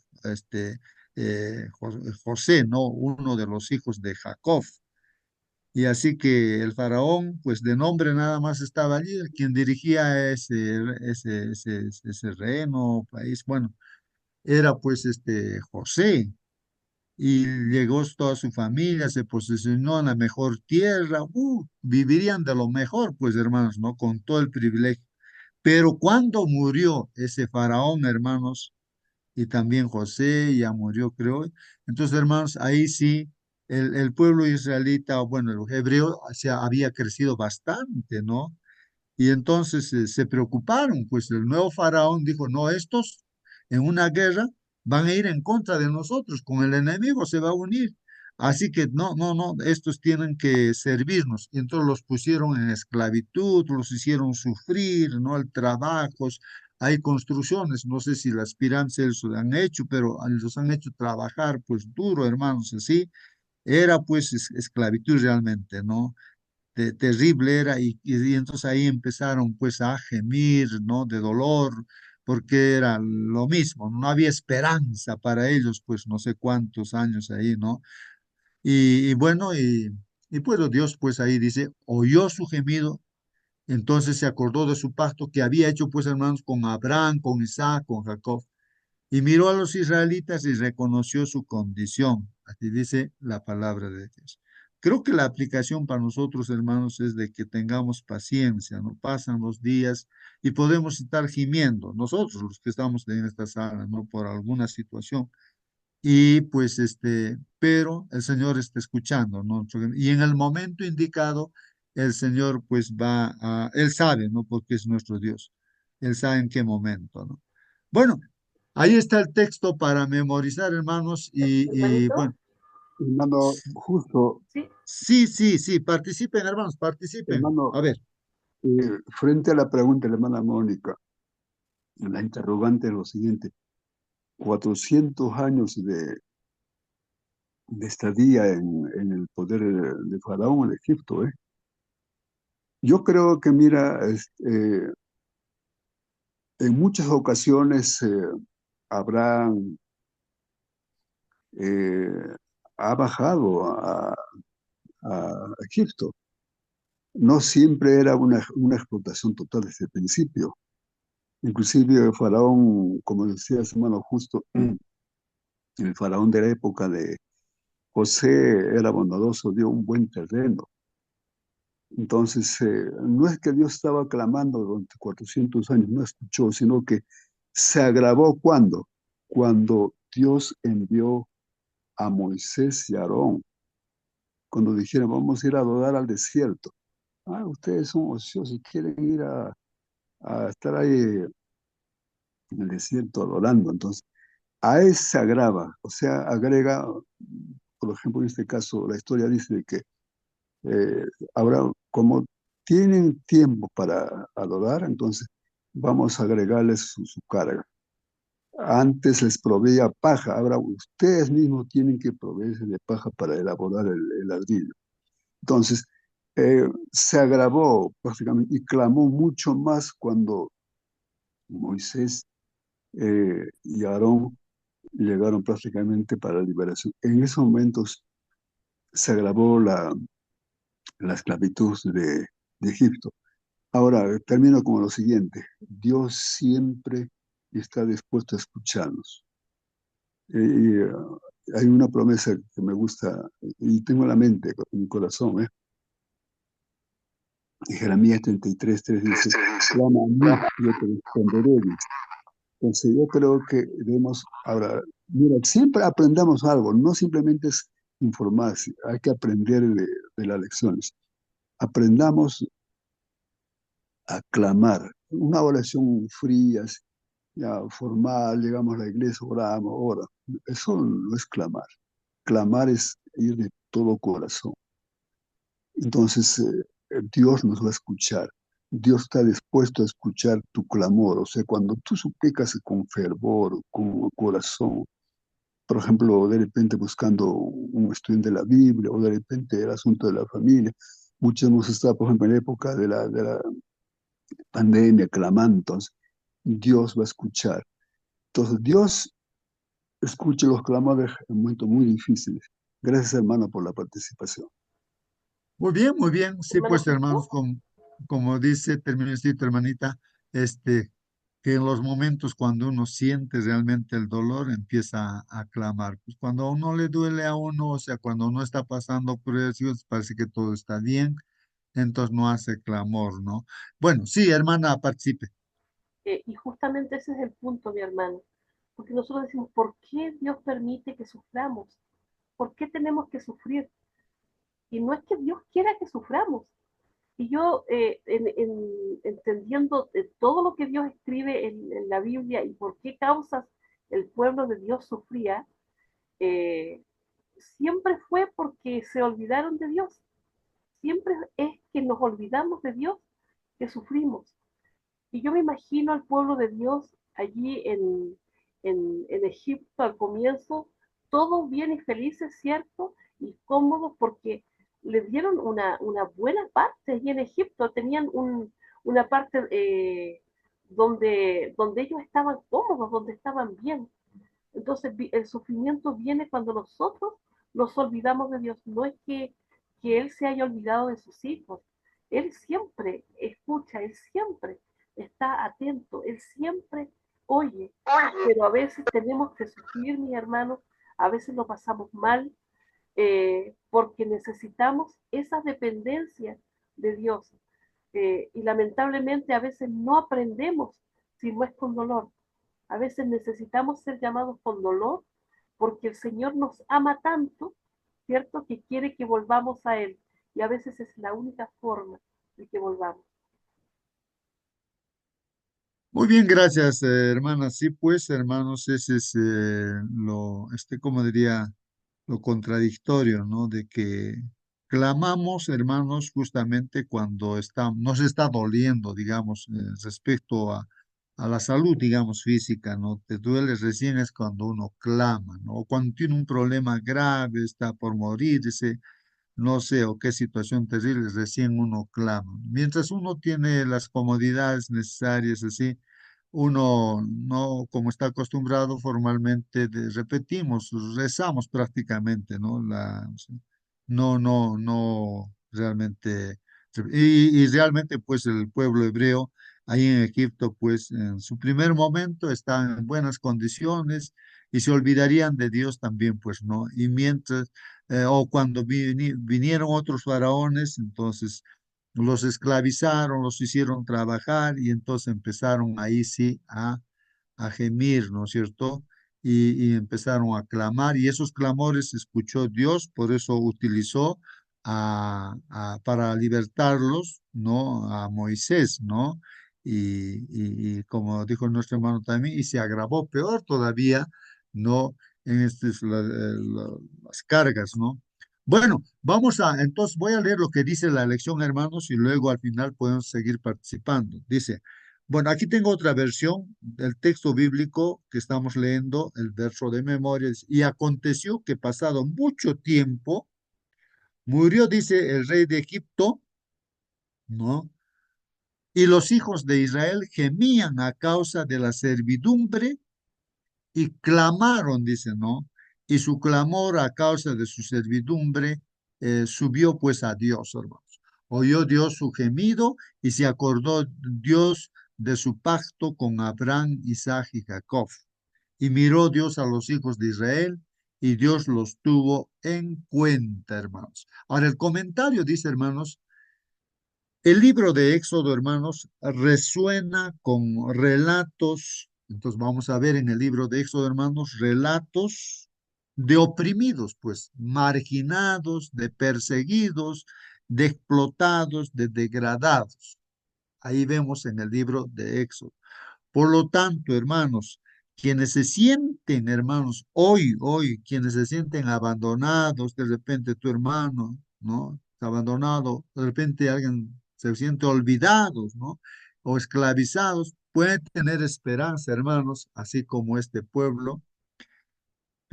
José, ¿no? Uno de los hijos de Jacob. Y así que el faraón, pues de nombre nada más estaba allí, el quien dirigía ese reino, país, bueno, era pues José. Y llegó toda su familia, se posesionó en la mejor tierra, vivirían de lo mejor, pues hermanos, ¿no? Con todo el privilegio. Pero cuando murió ese faraón, hermanos, y también José ya murió, creo. Entonces, hermanos, ahí sí, el pueblo israelita, bueno, el hebreo había crecido bastante, ¿no? Y entonces se preocuparon, pues el nuevo faraón dijo, no, estos en una guerra van a ir en contra de nosotros, con el enemigo se va a unir. Así que no, no, no, estos tienen que servirnos. Y entonces los pusieron en esclavitud, los hicieron sufrir, ¿no? El trabajos, hay construcciones, no sé si las pirámides lo han hecho, pero los han hecho trabajar pues duro, hermanos, así. Era pues esclavitud realmente, ¿no? Terrible era y entonces ahí empezaron pues a gemir, ¿no? De dolor, porque era lo mismo, no había esperanza para ellos, pues no sé cuántos años ahí, ¿no? Y bueno, y pues Dios pues ahí dice, oyó su gemido, entonces se acordó de su pacto que había hecho pues hermanos con Abraham, con Isaac, con Jacob. Y miró a los israelitas y reconoció su condición. Así dice la palabra de Dios. Creo que la aplicación para nosotros, hermanos, es de que tengamos paciencia, ¿no? Pasan los días y podemos estar gimiendo, nosotros los que estamos en esta sala, ¿no? Por alguna situación. Y pues pero el Señor está escuchando, ¿no? Y en el momento indicado, el Señor pues Él sabe, ¿no? Porque es nuestro Dios. Él sabe en qué momento, ¿no? Bueno, ahí está el texto para memorizar, hermanos, y Hermanito, bueno, Hermano, justo, sí, sí, sí, sí, participen, hermanos, participen. hermano, A ver, frente a la pregunta de la hermana Mónica, la interrogante es lo siguiente: 400 años de estadía en el poder de Faraón en Egipto, ¿eh? Yo creo que, mira, en muchas ocasiones Abraham eh, ha bajado a Egipto. No siempre era una explotación total desde el principio. Inclusive el faraón, como decía su hermano Justo, el faraón de la época de José era bondadoso, dio un buen terreno. Entonces, no es que Dios estaba clamando durante 400 años, no escuchó, sino que se agravó cuando Dios envió a Moisés y a Aarón, cuando dijeron, vamos a ir a adorar al desierto. Ah, ustedes son ociosos, quieren ir a estar ahí en el desierto adorando. Entonces, a él se agrava, o sea, agrega, por ejemplo, en este caso, la historia dice de que eh, ahora, como tienen tiempo para adorar, entonces vamos a agregarles su carga. Antes les proveía paja, ahora ustedes mismos tienen que proveerse de paja para elaborar el ladrillo. Entonces, se agravó prácticamente y clamó mucho más cuando Moisés y Aarón llegaron prácticamente para la liberación. En esos momentos se agravó la esclavitud de Egipto. Ahora, termino con lo siguiente. Dios siempre está dispuesto a escucharnos. Hay una promesa que me gusta y tengo en la mente, en mi corazón, ¿eh? En Jeremías 33:3 dice, clama a mí, yo te responderé, dice. Entonces yo creo que debemos, ahora, mira, siempre aprendamos algo, no simplemente es informarse, hay que aprender de las lecciones. Aprendamos a clamar. Una oración fría, ya formal, llegamos a la iglesia, oramos, ora. Eso no es clamar. Clamar es ir de todo corazón. Entonces, Dios nos va a escuchar. Dios está dispuesto a escuchar tu clamor. O sea, cuando tú suplicas con fervor, con corazón, por ejemplo, de repente buscando un estudio de la Biblia o de repente el asunto de la familia. Muchos hemos estado, por ejemplo, en la época de la pandemia, clamando, entonces Dios va a escuchar. Entonces Dios escucha los clamores en momentos muy difíciles. Gracias, hermano, por la participación. Muy bien, sí, Hermano pues hermanos, Jesús, como dice, terminecito, hermanita, que en los momentos cuando uno siente realmente el dolor, empieza a clamar. Pues cuando a uno le duele a uno, o sea, cuando uno está pasando por eso, parece que todo está bien, entonces no hace clamor, ¿no? Bueno, sí, hermana, participe. y justamente ese es el punto, mi hermano, porque nosotros decimos, ¿por qué Dios permite que suframos? ¿Por qué tenemos que sufrir? Y no es que Dios quiera que suframos. Y yo, entendiendo todo lo que Dios escribe en la Biblia y por qué causas el pueblo de Dios sufría, eh, siempre fue porque se olvidaron de Dios. Siempre es que nos olvidamos de Dios que sufrimos. Y yo me imagino al pueblo de Dios allí en Egipto al comienzo, todos bien y felices, ¿cierto? Y cómodos porque le dieron una buena parte allí en Egipto, tenían una parte donde ellos estaban cómodos, donde estaban bien. Entonces el sufrimiento viene cuando nosotros nos olvidamos de Dios. No es que Él se haya olvidado de sus hijos. Él siempre escucha, Él siempre está atento, Él siempre oye. Pero a veces tenemos que sufrir, mis hermanos, a veces lo pasamos mal porque necesitamos esa dependencia de Dios. Y lamentablemente a veces no aprendemos si no es con dolor. A veces necesitamos ser llamados con dolor porque el Señor nos ama tanto, ¿cierto? Que quiere que volvamos a Él. Y a veces es la única forma de que volvamos. Muy bien, gracias, hermana. Sí, pues, hermanos, ese es como diría, lo contradictorio, ¿no? De que clamamos, hermanos, justamente cuando nos está doliendo, digamos, respecto a la salud, digamos, física, ¿no? Te duele recién es cuando uno clama, ¿no? O cuando tiene un problema grave, está por morirse, no sé, o qué situación terrible, recién uno clama. Mientras uno tiene las comodidades necesarias, así, uno no, como está acostumbrado formalmente, repetimos, rezamos prácticamente, ¿no? No, realmente. Y realmente, pues, el pueblo hebreo ahí en Egipto, pues, en su primer momento está en buenas condiciones y se olvidarían de Dios también, pues, ¿no? Y mientras o cuando vinieron otros faraones, entonces los esclavizaron, los hicieron trabajar y entonces empezaron ahí sí a gemir, ¿no es cierto? Y empezaron a clamar y esos clamores escuchó Dios, por eso utilizó para libertarlos, ¿no? A Moisés, ¿no? Y como dijo nuestro hermano también, y se agravó peor todavía, ¿no? En las cargas, ¿no? Bueno, entonces voy a leer lo que dice la lección, hermanos, y luego al final podemos seguir participando. Dice, bueno, aquí tengo otra versión del texto bíblico que estamos leyendo, el verso de memoria. Y aconteció que pasado mucho tiempo, murió, dice, el rey de Egipto, ¿no? Y los hijos de Israel gemían a causa de la servidumbre y clamaron, dice, ¿no? Y su clamor a causa de su servidumbre subió pues a Dios, hermanos. Oyó Dios su gemido y se acordó Dios de su pacto con Abraham, Isaac y Jacob. Y miró Dios a los hijos de Israel y Dios los tuvo en cuenta, hermanos. Ahora el comentario dice, hermanos, el libro de Éxodo, hermanos, resuena con relatos. Entonces vamos a ver en el libro de Éxodo, hermanos, relatos de oprimidos, pues, marginados, de perseguidos, de explotados, de degradados. Ahí vemos en el libro de Éxodo. Por lo tanto, hermanos, quienes se sienten, hermanos, hoy, quienes se sienten abandonados, de repente tu hermano, ¿no? Está abandonado, de repente alguien se siente olvidados, ¿no? O esclavizados, pueden tener esperanza, hermanos, así como este pueblo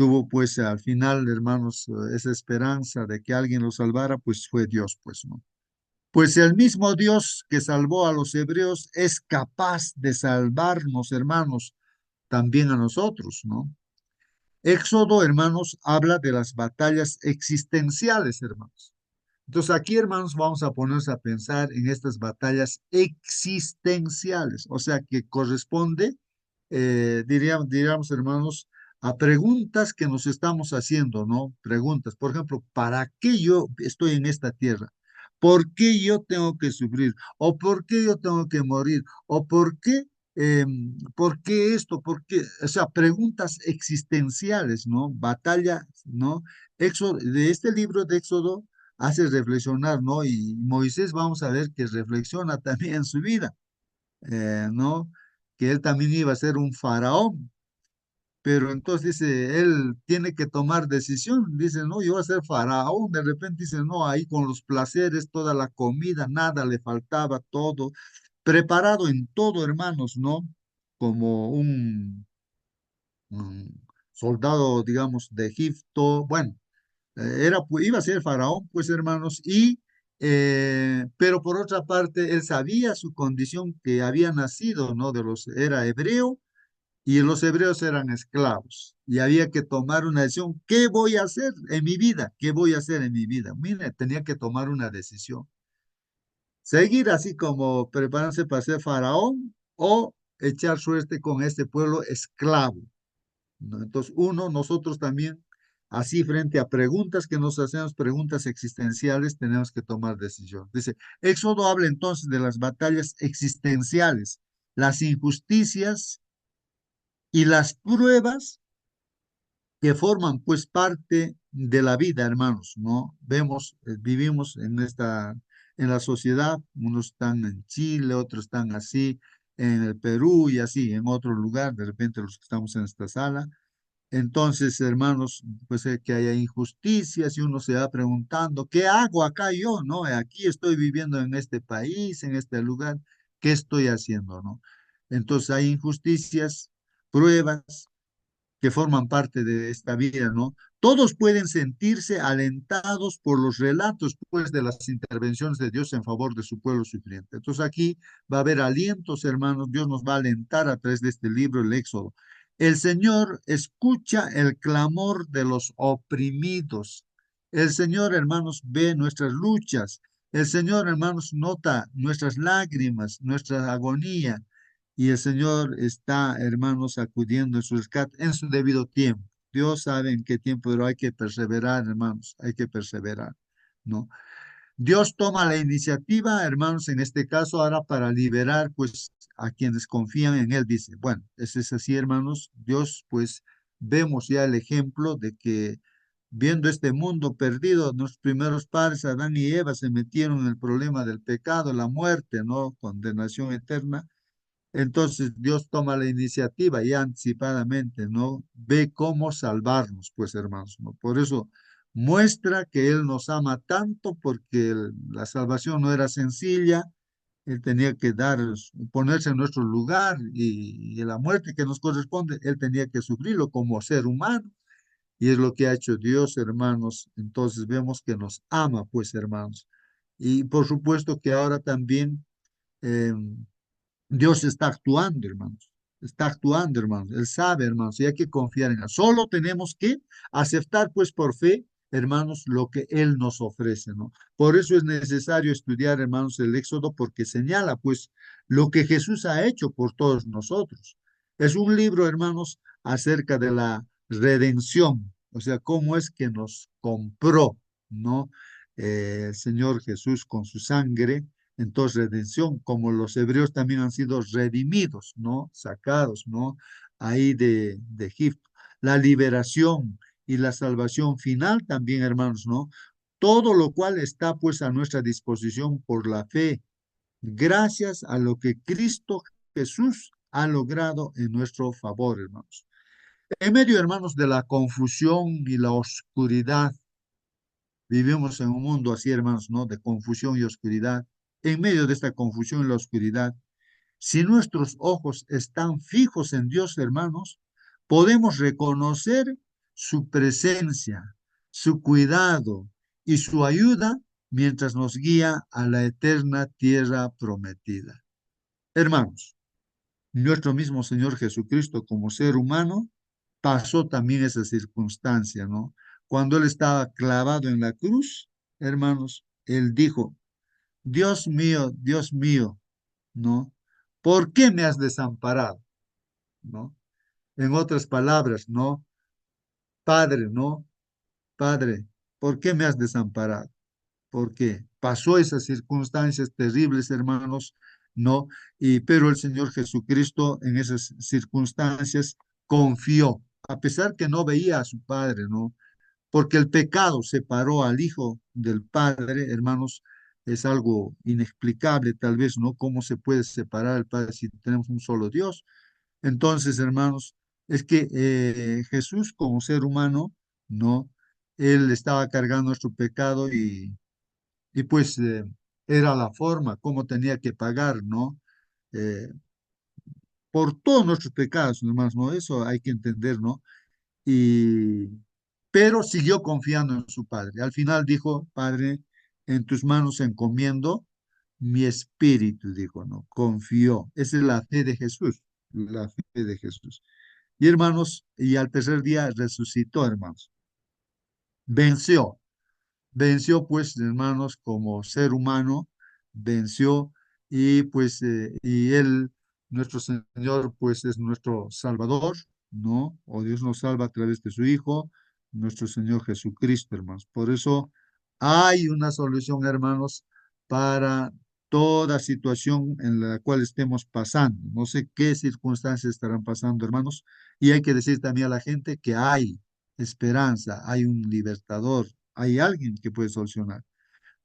tuvo pues al final, hermanos, esa esperanza de que alguien lo salvara, pues fue Dios, pues, ¿no? Pues el mismo Dios que salvó a los hebreos es capaz de salvarnos, hermanos, también a nosotros, ¿no? Éxodo, hermanos, habla de las batallas existenciales, hermanos. Entonces aquí, hermanos, vamos a ponernos a pensar en estas batallas existenciales, o sea, que corresponde, diríamos, hermanos, a preguntas que nos estamos haciendo, ¿no? Preguntas, por ejemplo, ¿para qué yo estoy en esta tierra? ¿Por qué yo tengo que sufrir? ¿O por qué yo tengo que morir? ¿O por qué esto? ¿Por qué? O sea, preguntas existenciales, ¿no? Batalla, ¿no? Éxodo, de este libro de Éxodo hace reflexionar, ¿no? Y Moisés vamos a ver que reflexiona también en su vida, ¿no? Que él también iba a ser un faraón, pero entonces dice, él tiene que tomar decisión, dice, no, yo voy a ser faraón, de repente dice, no, ahí con los placeres, toda la comida, nada le faltaba, todo, preparado en todo, hermanos, ¿no? Como un soldado, digamos, de Egipto, bueno, iba a ser faraón, pues hermanos, pero por otra parte, él sabía su condición que había nacido, ¿no? Era hebreo y los hebreos eran esclavos y había que tomar una decisión. ¿Qué voy a hacer en mi vida? ¿Qué voy a hacer en mi vida? Mire, tenía que tomar una decisión. Seguir así como prepararse para ser faraón o echar suerte con este pueblo esclavo, ¿no? Entonces, nosotros también, así frente a preguntas que nos hacemos, preguntas existenciales, tenemos que tomar decisión. Dice, Éxodo habla entonces de las batallas existenciales, las injusticias y las pruebas que forman pues parte de la vida, hermanos, ¿no? Vivimos en la sociedad, unos están en Chile, otros están así, en el Perú y así, en otro lugar, de repente los que estamos en esta sala. Entonces, hermanos, pues que haya injusticias y uno se va preguntando, ¿qué hago acá yo, no? Aquí estoy viviendo en este país, en este lugar, ¿qué estoy haciendo, no? Entonces hay injusticias, pruebas que forman parte de esta vida, ¿no? Todos pueden sentirse alentados por los relatos, pues, de las intervenciones de Dios en favor de su pueblo sufriente. Entonces aquí va a haber alientos, hermanos, Dios nos va a alentar a través de este libro, el Éxodo. El Señor escucha el clamor de los oprimidos. El Señor, hermanos, ve nuestras luchas. El Señor, hermanos, nota nuestras lágrimas, nuestra agonía. Y el Señor está, hermanos, acudiendo en su rescate en su debido tiempo. Dios sabe en qué tiempo, pero hay que perseverar, hermanos, hay que perseverar, ¿no? Dios toma la iniciativa, hermanos, en este caso ahora para liberar, pues, a quienes confían en Él, dice. Bueno, eso es así, hermanos. Dios, pues, vemos ya el ejemplo de que viendo este mundo perdido, nuestros primeros padres, Adán y Eva, se metieron en el problema del pecado, la muerte, ¿no? Condenación eterna. Entonces Dios toma la iniciativa ya anticipadamente, ¿no? Ve cómo salvarnos, pues hermanos, ¿no? Por eso muestra que Él nos ama tanto porque la salvación no era sencilla, Él tenía que ponerse en nuestro lugar y la muerte que nos corresponde, Él tenía que sufrirlo como ser humano y es lo que ha hecho Dios, hermanos. Entonces vemos que nos ama, pues hermanos. Y por supuesto que ahora también... em, Dios está actuando, hermanos. Está actuando, hermanos. Él sabe, hermanos, y hay que confiar en Él. Solo tenemos que aceptar, pues, por fe, hermanos, lo que Él nos ofrece, ¿no? Por eso es necesario estudiar, hermanos, el Éxodo, porque señala, pues, lo que Jesús ha hecho por todos nosotros. Es un libro, hermanos, acerca de la redención, o sea, cómo es que nos compró, ¿no? El Señor Jesús con su sangre entonces, redención, como los hebreos también han sido redimidos, ¿no? Sacados, ¿no? Ahí de Egipto. La liberación y la salvación final también, hermanos, ¿no? Todo lo cual está pues a nuestra disposición por la fe, gracias a lo que Cristo Jesús ha logrado en nuestro favor, hermanos. En medio, hermanos, de la confusión y la oscuridad, vivimos en un mundo así, hermanos, ¿no? De confusión y oscuridad. En medio de esta confusión y la oscuridad, si nuestros ojos están fijos en Dios, hermanos, podemos reconocer su presencia, su cuidado y su ayuda mientras nos guía a la eterna tierra prometida. Hermanos, nuestro mismo Señor Jesucristo como ser humano pasó también esa circunstancia, ¿no? Cuando Él estaba clavado en la cruz, hermanos, Él dijo, Dios mío, ¿no? ¿Por qué me has desamparado? ¿No? En otras palabras, ¿no? Padre, ¿no? Padre, ¿por qué me has desamparado? Porque pasó esas circunstancias terribles, hermanos, ¿no? Pero el Señor Jesucristo en esas circunstancias confió, a pesar que no veía a su Padre, ¿no? Porque el pecado separó al Hijo del Padre, hermanos, es algo inexplicable, tal vez, ¿no? ¿Cómo se puede separar al Padre si tenemos un solo Dios? Entonces, hermanos, es que Jesús como ser humano, ¿no? Él estaba cargando nuestro pecado y pues era la forma, cómo tenía que pagar, ¿no? Eh, por todos nuestros pecados, hermanos, ¿no? Eso hay que entender, ¿no? Y, pero siguió confiando en su Padre. Al final dijo, Padre, en tus manos encomiendo mi espíritu, dijo, ¿no? Confió. Esa es la fe de Jesús, la fe de Jesús. Y hermanos, y al tercer día resucitó, hermanos. Venció. Venció pues, hermanos, como ser humano, venció y pues, y Él, nuestro Señor, pues es nuestro Salvador, ¿no? O Dios nos salva a través de su Hijo, nuestro Señor Jesucristo, hermanos. Por eso hay una solución, hermanos, para toda situación en la cual estemos pasando. No sé qué circunstancias estarán pasando, hermanos, y hay que decir también a la gente que hay esperanza, hay un libertador, hay alguien que puede solucionar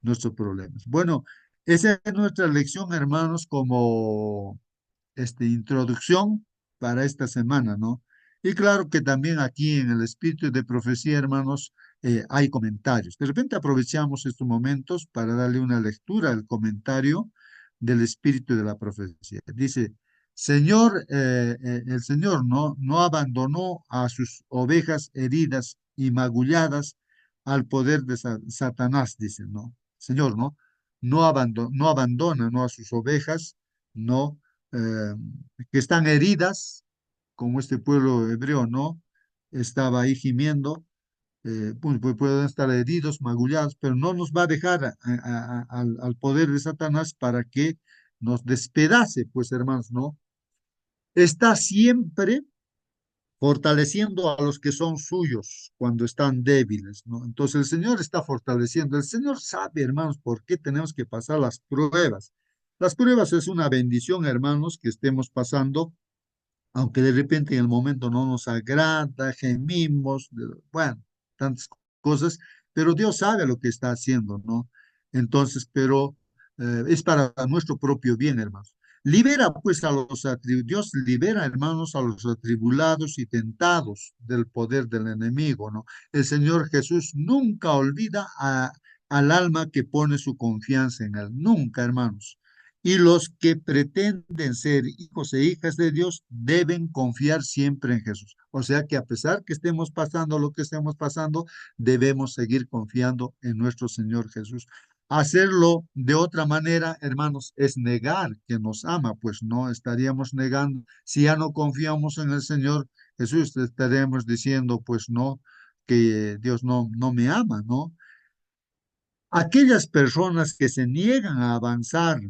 nuestros problemas. Bueno, esa es nuestra lección, hermanos, como introducción para esta semana, ¿no? Y claro que también aquí en el espíritu de profecía, hermanos, hay comentarios. De repente aprovechamos estos momentos para darle una lectura al comentario del espíritu de la profecía. Dice, el Señor no abandonó a sus ovejas heridas y magulladas al poder de Satanás, dice, ¿no? Señor, no abandona, ¿no? A sus ovejas, ¿no? eh, que están heridas, como este pueblo hebreo, ¿no? Estaba ahí gimiendo, pues pueden estar heridos, magullados, pero no nos va a dejar al poder de Satanás para que nos despedace, pues hermanos, ¿no? Está siempre fortaleciendo a los que son suyos cuando están débiles, ¿no? Entonces el Señor está fortaleciendo. El Señor sabe, hermanos, por qué tenemos que pasar las pruebas. Las pruebas es una bendición, hermanos, que estemos pasando aunque de repente en el momento no nos agrada, gemimos, bueno, tantas cosas, pero Dios sabe lo que está haciendo, ¿no? Entonces, pero es para nuestro propio bien, hermanos. Libera pues a Dios libera, hermanos, a los atribulados y tentados del poder del enemigo, ¿no? El Señor Jesús nunca olvida al alma que pone su confianza en Él, nunca, hermanos. Y los que pretenden ser hijos e hijas de Dios deben confiar siempre en Jesús. O sea que a pesar que estemos pasando lo que estemos pasando, debemos seguir confiando en nuestro Señor Jesús. Hacerlo de otra manera, hermanos, es negar que nos ama, pues no estaríamos negando. Si ya no confiamos en el Señor Jesús, estaremos diciendo, pues no, que Dios no me ama, ¿no? Aquellas personas que se niegan a avanzar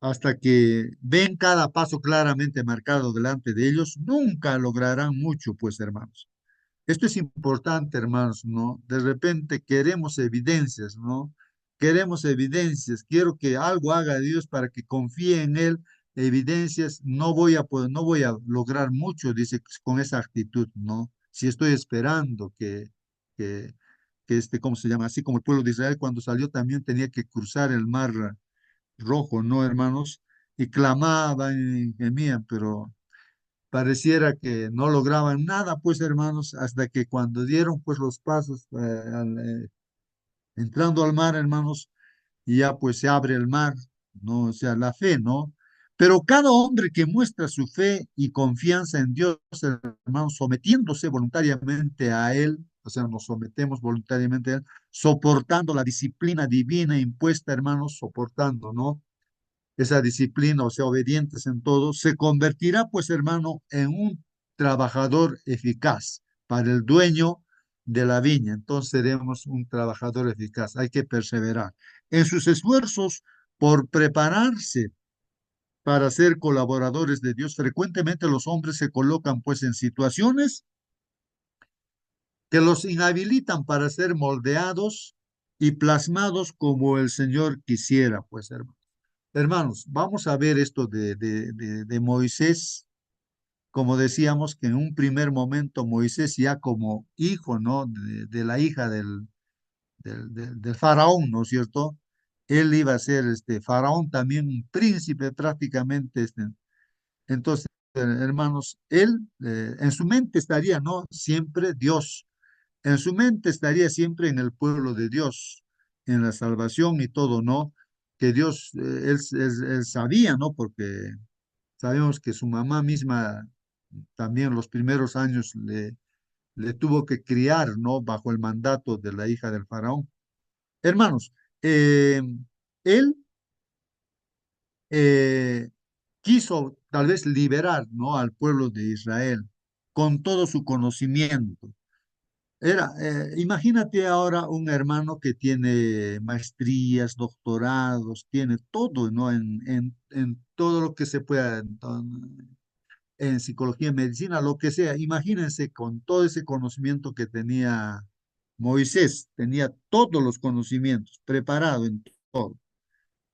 hasta que ven cada paso claramente marcado delante de ellos, nunca lograrán mucho, pues, hermanos. Esto es importante, hermanos, ¿no? De repente queremos evidencias, ¿no? Queremos evidencias. Quiero que algo haga Dios para que confíe en Él. Evidencias, no voy a lograr mucho, dice, con esa actitud, ¿no? Si estoy esperando que, ¿cómo se llama? Así como el pueblo de Israel cuando salió también tenía que cruzar el mar rojo, ¿no, hermanos? Y clamaban y gemían, pero pareciera que no lograban nada, pues, hermanos, hasta que cuando dieron, pues, los pasos, entrando al mar, hermanos, y ya, pues, se abre el mar, ¿no? O sea, la fe, ¿no? Pero cada hombre que muestra su fe y confianza en Dios, hermanos, sometiéndose voluntariamente a Él, o sea, nos sometemos voluntariamente a Él, soportando la disciplina divina impuesta, hermanos, soportando, ¿no? Esa disciplina, o sea, obedientes en todo, se convertirá, pues, hermano, en un trabajador eficaz para el dueño de la viña. Entonces seremos un trabajador eficaz. Hay que perseverar en sus esfuerzos por prepararse para ser colaboradores de Dios. Frecuentemente los hombres se colocan, pues, en situaciones que los inhabilitan para ser moldeados y plasmados como el Señor quisiera, pues, hermano. Hermanos, vamos a ver esto de Moisés. Como decíamos que en un primer momento Moisés ya como hijo, ¿no? De la hija del faraón, ¿no es cierto? Él iba a ser este faraón también un príncipe prácticamente. Entonces, hermanos, él en su mente estaría, ¿no? Siempre Dios. En su mente estaría siempre en el pueblo de Dios, en la salvación y todo, ¿no? Que Dios, él sabía, ¿no? Porque sabemos que su mamá misma también los primeros años le tuvo que criar, ¿no? Bajo el mandato de la hija del faraón. Hermanos, él eh, quiso tal vez liberar, ¿no? Al pueblo de Israel con todo su conocimiento. Imagínate ahora un hermano que tiene maestrías, doctorados, tiene todo, ¿no? En todo lo que se pueda, en psicología, medicina, lo que sea. Imagínense con todo ese conocimiento que tenía Moisés, tenía todos los conocimientos, preparado en todo.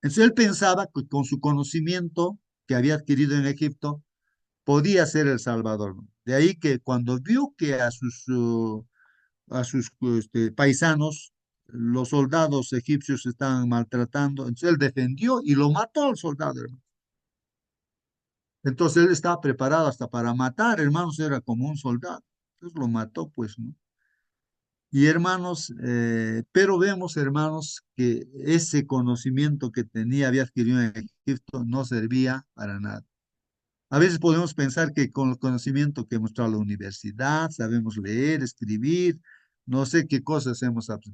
Entonces él pensaba que con su conocimiento que había adquirido en Egipto, podía ser el Salvador, ¿no? De ahí que cuando vio que a sus paisanos, los soldados egipcios estaban maltratando, entonces él defendió y lo mató al soldado, hermano. Entonces él estaba preparado hasta para matar, hermanos, era como un soldado. Entonces lo mató, pues, ¿no? Y hermanos, pero vemos, hermanos, que ese conocimiento que tenía, había adquirido en Egipto, no servía para nada. A veces podemos pensar que con el conocimiento que hemos entrado a la universidad, sabemos leer, escribir, no sé qué cosas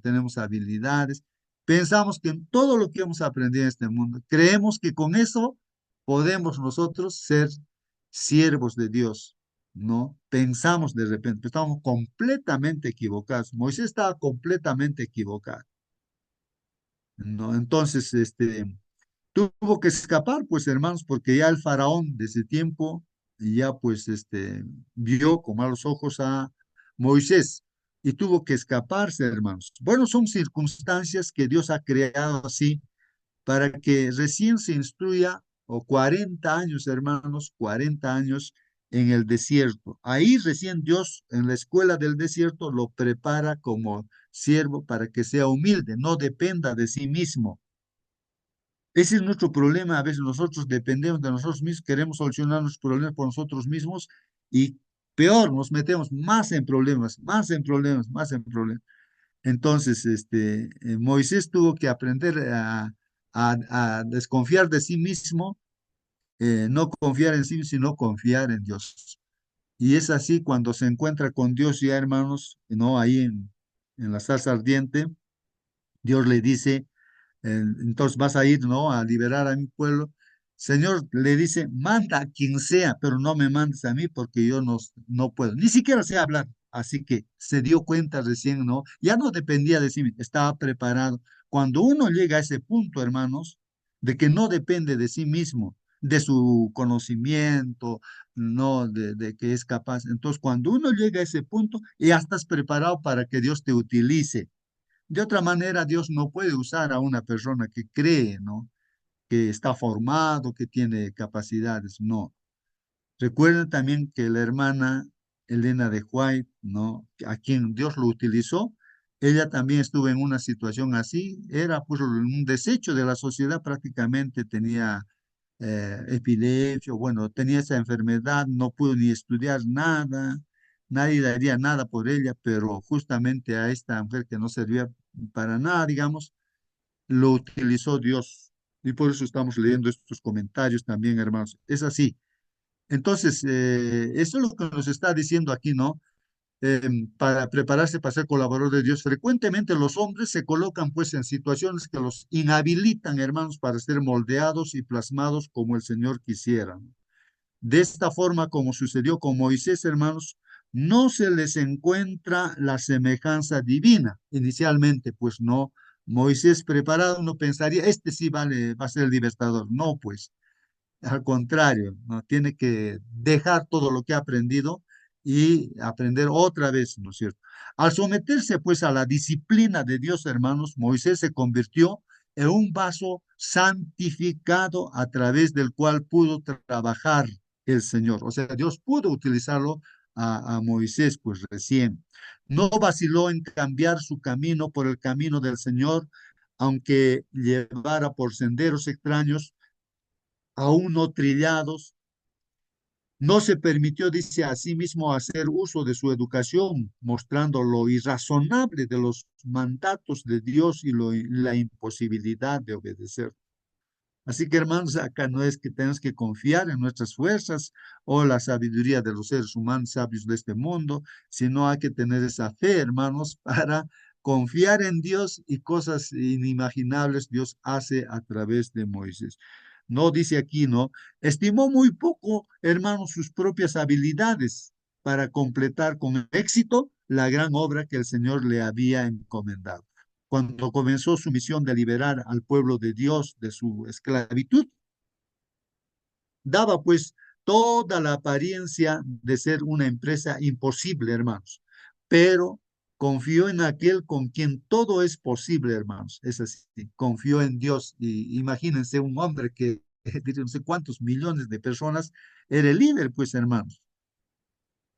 tenemos habilidades. Pensamos que en todo lo que hemos aprendido en este mundo, creemos que con eso podemos nosotros ser siervos de Dios, ¿no? Pensamos de repente, pero estamos completamente equivocados. Moisés estaba completamente equivocado, ¿no? Entonces, tuvo que escapar, pues hermanos, porque ya el faraón de ese tiempo ya pues vio con malos ojos a Moisés y tuvo que escaparse, hermanos. Bueno, son circunstancias que Dios ha creado así para que recién se instruya, o 40 años, hermanos, 40 años en el desierto. Ahí recién Dios en la escuela del desierto lo prepara como siervo para que sea humilde, no dependa de sí mismo. Ese es nuestro problema. A veces nosotros dependemos de nosotros mismos, queremos solucionar los problemas por nosotros mismos y peor, nos metemos más en problemas, más en problemas, más en problemas. Entonces, Moisés tuvo que aprender a desconfiar de sí mismo, no confiar en sí, sino confiar en Dios. Y es así cuando se encuentra con Dios ya, hermanos, ¿no? Ahí en la salsa ardiente, Dios le dice, entonces vas a ir, ¿no? A liberar a mi pueblo. Señor le dice, manda a quien sea, pero no me mandes a mí porque yo no puedo, ni siquiera sé hablar. Así que se dio cuenta recién, ¿no? Ya no dependía de sí mismo, estaba preparado. Cuando uno llega a ese punto, hermanos, de que no depende de sí mismo, de su conocimiento, no, de que es capaz. Entonces, cuando uno llega a ese punto, ya estás preparado para que Dios te utilice. De otra manera, Dios no puede usar a una persona que cree, ¿no? Que está formado, que tiene capacidades. No. Recuerden también que la hermana Elena de White, ¿no? A quien Dios lo utilizó, ella también estuvo en una situación así. Era pues un desecho de la sociedad, prácticamente tenía epilepsia, bueno, tenía esa enfermedad, no pudo ni estudiar nada, nadie daría nada por ella, pero justamente a esta mujer que no servía para nada, digamos, lo utilizó Dios. Y por eso estamos leyendo estos comentarios también, hermanos. Es así. Entonces, eso es lo que nos está diciendo aquí, ¿no? Para prepararse para ser colaborador de Dios. Frecuentemente los hombres se colocan pues en situaciones que los inhabilitan, hermanos, para ser moldeados y plasmados como el Señor quisiera, ¿no? De esta forma, como sucedió con Moisés, hermanos, no se les encuentra la semejanza divina. Inicialmente, pues no. Moisés preparado, uno pensaría, este sí vale, va a ser el libertador. No, pues al contrario, ¿no? Tiene que dejar todo lo que ha aprendido y aprender otra vez, ¿no es cierto? Al someterse pues a la disciplina de Dios, hermanos, Moisés se convirtió en un vaso santificado a través del cual pudo trabajar el Señor. O sea, Dios pudo utilizarlo a Moisés pues recién. No vaciló en cambiar su camino por el camino del Señor, aunque llevara por senderos extraños aún no trillados. No se permitió, dice a sí mismo, hacer uso de su educación, mostrando lo irrazonable de los mandatos de Dios y la imposibilidad de obedecer. Así que, hermanos, acá no es que tenemos que confiar en nuestras fuerzas o la sabiduría de los seres humanos sabios de este mundo, sino hay que tener esa fe, hermanos, para confiar en Dios, y cosas inimaginables Dios hace a través de Moisés. No dice aquí, ¿no? Estimó muy poco, hermanos, sus propias habilidades para completar con éxito la gran obra que el Señor le había encomendado. Cuando comenzó su misión de liberar al pueblo de Dios de su esclavitud, daba pues toda la apariencia de ser una empresa imposible, hermanos, pero confió en aquel con quien todo es posible, hermanos. Es así, confió en Dios. Y imagínense un hombre que no sé cuántos millones de personas era el líder, pues, hermanos,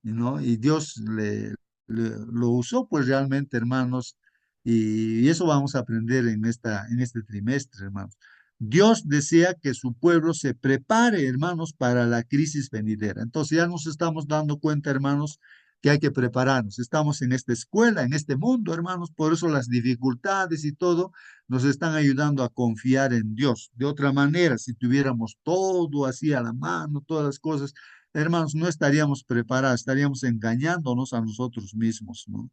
¿no? Y Dios lo usó, pues, realmente, hermanos, y eso vamos a aprender en este trimestre, hermanos. Dios desea que su pueblo se prepare, hermanos, para la crisis venidera. Entonces ya nos estamos dando cuenta, hermanos, que hay que prepararnos. Estamos en esta escuela, en este mundo, hermanos, por eso las dificultades y todo nos están ayudando a confiar en Dios. De otra manera, si tuviéramos todo así a la mano, todas las cosas, hermanos, no estaríamos preparados, estaríamos engañándonos a nosotros mismos, ¿no?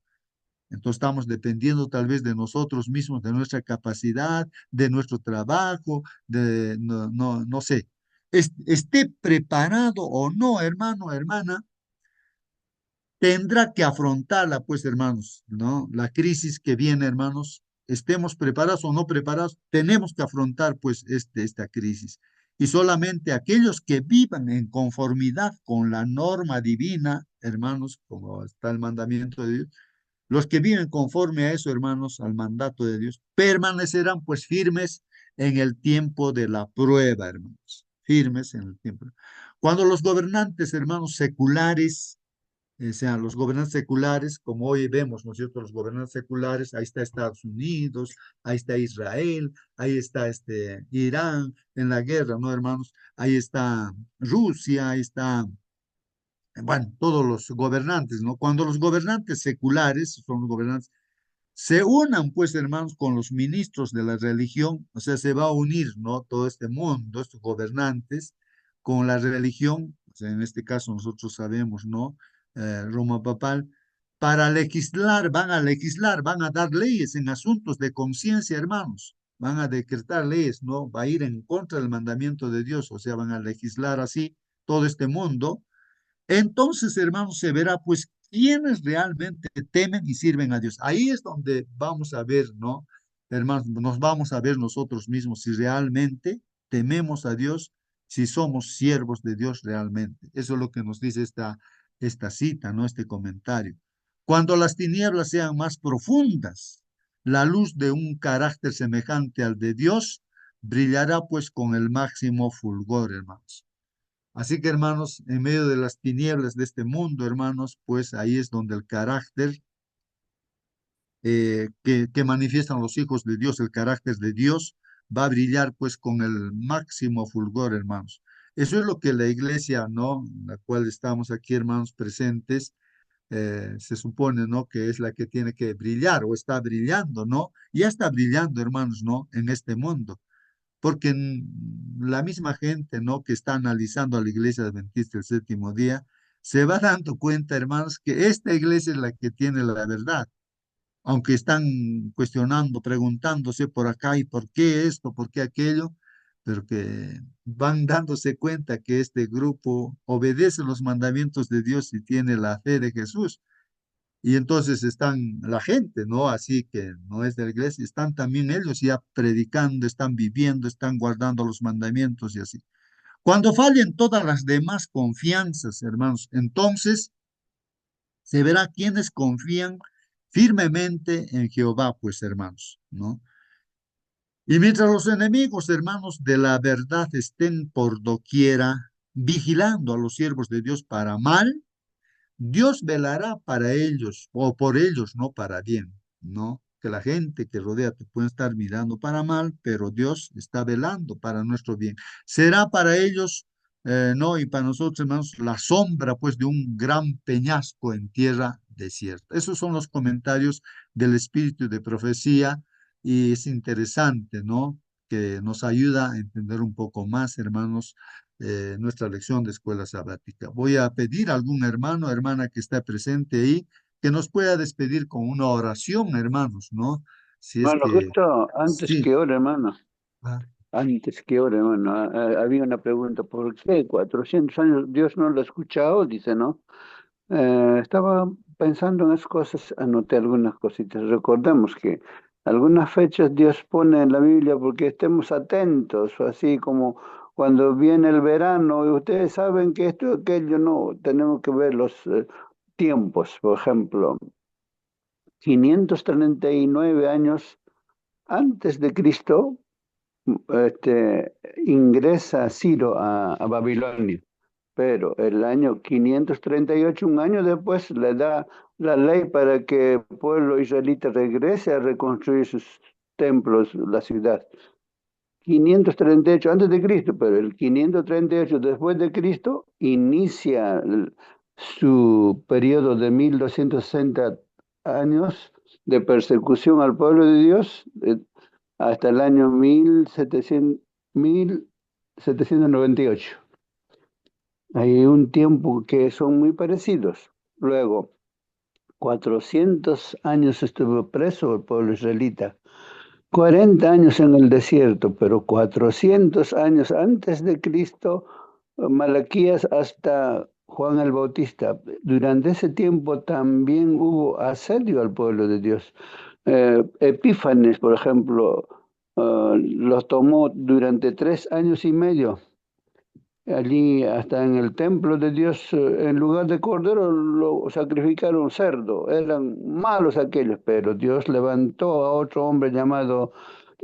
Entonces estamos dependiendo tal vez de nosotros mismos, de nuestra capacidad, de nuestro trabajo, no sé. Esté preparado o no, hermano, hermana, tendrá que afrontarla, pues, hermanos, ¿no? La crisis que viene, hermanos, estemos preparados o no preparados, tenemos que afrontar, pues, esta crisis. Y solamente aquellos que vivan en conformidad con la norma divina, hermanos, como está el mandamiento de Dios, los que viven conforme a eso, hermanos, al mandato de Dios, permanecerán, pues, firmes en el tiempo de la prueba, hermanos, firmes en el tiempo. Cuando los gobernantes, hermanos, seculares, sean los gobernantes seculares, como hoy vemos, ¿no es cierto? Los gobernantes seculares, ahí está Estados Unidos, ahí está Israel, ahí está Irán en la guerra, ¿no, hermanos? Ahí está Rusia, ahí está, bueno, todos los gobernantes, ¿no? Cuando los gobernantes seculares, son los gobernantes, se unan, pues, hermanos, con los ministros de la religión, o sea, se va a unir, ¿no? Todo este mundo, estos gobernantes, con la religión, o sea, en este caso nosotros sabemos, ¿no? Roma papal, para legislar, van a dar leyes en asuntos de conciencia, hermanos, van a decretar leyes, ¿no? Va a ir en contra del mandamiento de Dios, o sea, van a legislar así todo este mundo. Entonces, hermanos, se verá pues quiénes realmente temen y sirven a Dios. Ahí es donde vamos a ver, ¿no? Hermanos, nos vamos a ver nosotros mismos si realmente tememos a Dios, si somos siervos de Dios realmente. Eso es lo que nos dice esta cita, ¿no? Este comentario. Cuando las tinieblas sean más profundas, la luz de un carácter semejante al de Dios brillará pues con el máximo fulgor, hermanos. Así que, hermanos, en medio de las tinieblas de este mundo, hermanos, pues ahí es donde el carácter que manifiestan los hijos de Dios, el carácter de Dios, va a brillar pues con el máximo fulgor, hermanos. Eso es lo que la iglesia, ¿no? La cual estamos aquí, hermanos, presentes, se supone, ¿no? Que es la que tiene que brillar o está brillando, ¿no? Ya está brillando, hermanos, ¿no? En este mundo. porque la misma gente, ¿no? Que está analizando a la iglesia adventista del séptimo día, se va dando cuenta, hermanos, que esta iglesia es la que tiene la verdad, aunque están cuestionando, preguntándose por acá y por qué esto, por qué aquello, pero que van dándose cuenta que este grupo obedece los mandamientos de Dios y tiene la fe de Jesús. Y entonces están la gente, ¿no? Así que no es de la iglesia, están también ellos ya predicando, están viviendo, están guardando los mandamientos y así. Cuando fallen todas las demás confianzas, hermanos, entonces se verá quienes confían firmemente en Jehová, pues, hermanos, ¿no? Y mientras los enemigos, hermanos, de la verdad estén por doquiera, vigilando a los siervos de Dios para mal, Dios velará para ellos o por ellos, no para bien, ¿no? Que la gente que rodea te puede estar mirando para mal, pero Dios está velando para nuestro bien. Será para ellos, no, y para nosotros, hermanos, la sombra, pues, de un gran peñasco en tierra desierta. Esos son los comentarios del espíritu de profecía y es interesante, ¿no? Que nos ayuda a entender un poco más, hermanos, nuestra lección de escuela sabática. Voy a pedir a algún hermano, hermana que está presente ahí, que nos pueda despedir con una oración, hermanos, ¿no? Si es Bueno, que justo antes sí. que ore, hermano, Ah, antes que ore, hermano, había una pregunta, ¿por qué 400 años Dios no lo ha escuchado? Dice, ¿no? Estaba pensando en esas cosas, anoté algunas cositas. Recordemos que algunas fechas Dios pone en la Biblia porque estemos atentos, así como cuando viene el verano y ustedes saben que esto y aquello, no, tenemos que ver los tiempos. Por ejemplo, 539 años antes de Cristo, ingresa Ciro a Babilonia, pero el año 538, un año después, le da la ley para que el pueblo israelita regrese a reconstruir sus templos, la ciudad. 538 antes de Cristo, pero el 538 después de Cristo inicia su periodo de 1260 años de persecución al pueblo de Dios, hasta el año 1798. Hay un tiempo que son muy parecidos. Luego, 400 años estuvo preso el pueblo israelita, 40 años en el desierto, pero 400 años antes de Cristo, Malaquías hasta Juan el Bautista. Durante ese tiempo también hubo asedio al pueblo de Dios. Epífanes, por ejemplo, los tomó durante 3 años y medio. Allí, hasta en el templo de Dios, en lugar de cordero, lo sacrificaron cerdo. Eran malos aquellos, pero Dios levantó a otro hombre llamado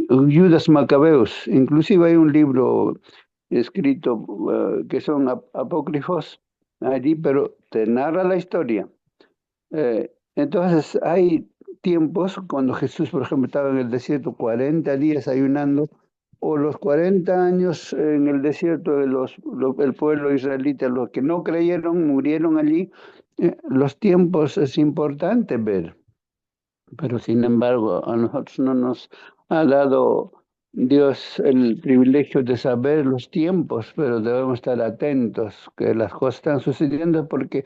Judas Macabeus. Inclusive hay un libro escrito que son apócrifos allí, pero te narra la historia. Entonces hay tiempos cuando Jesús, por ejemplo, estaba en el desierto 40 días ayunando, o los 40 años en el desierto de el pueblo israelita, los que no creyeron, murieron allí. Los tiempos es importante ver, pero sin embargo a nosotros no nos ha dado Dios el privilegio de saber los tiempos, pero debemos estar atentos que las cosas están sucediendo porque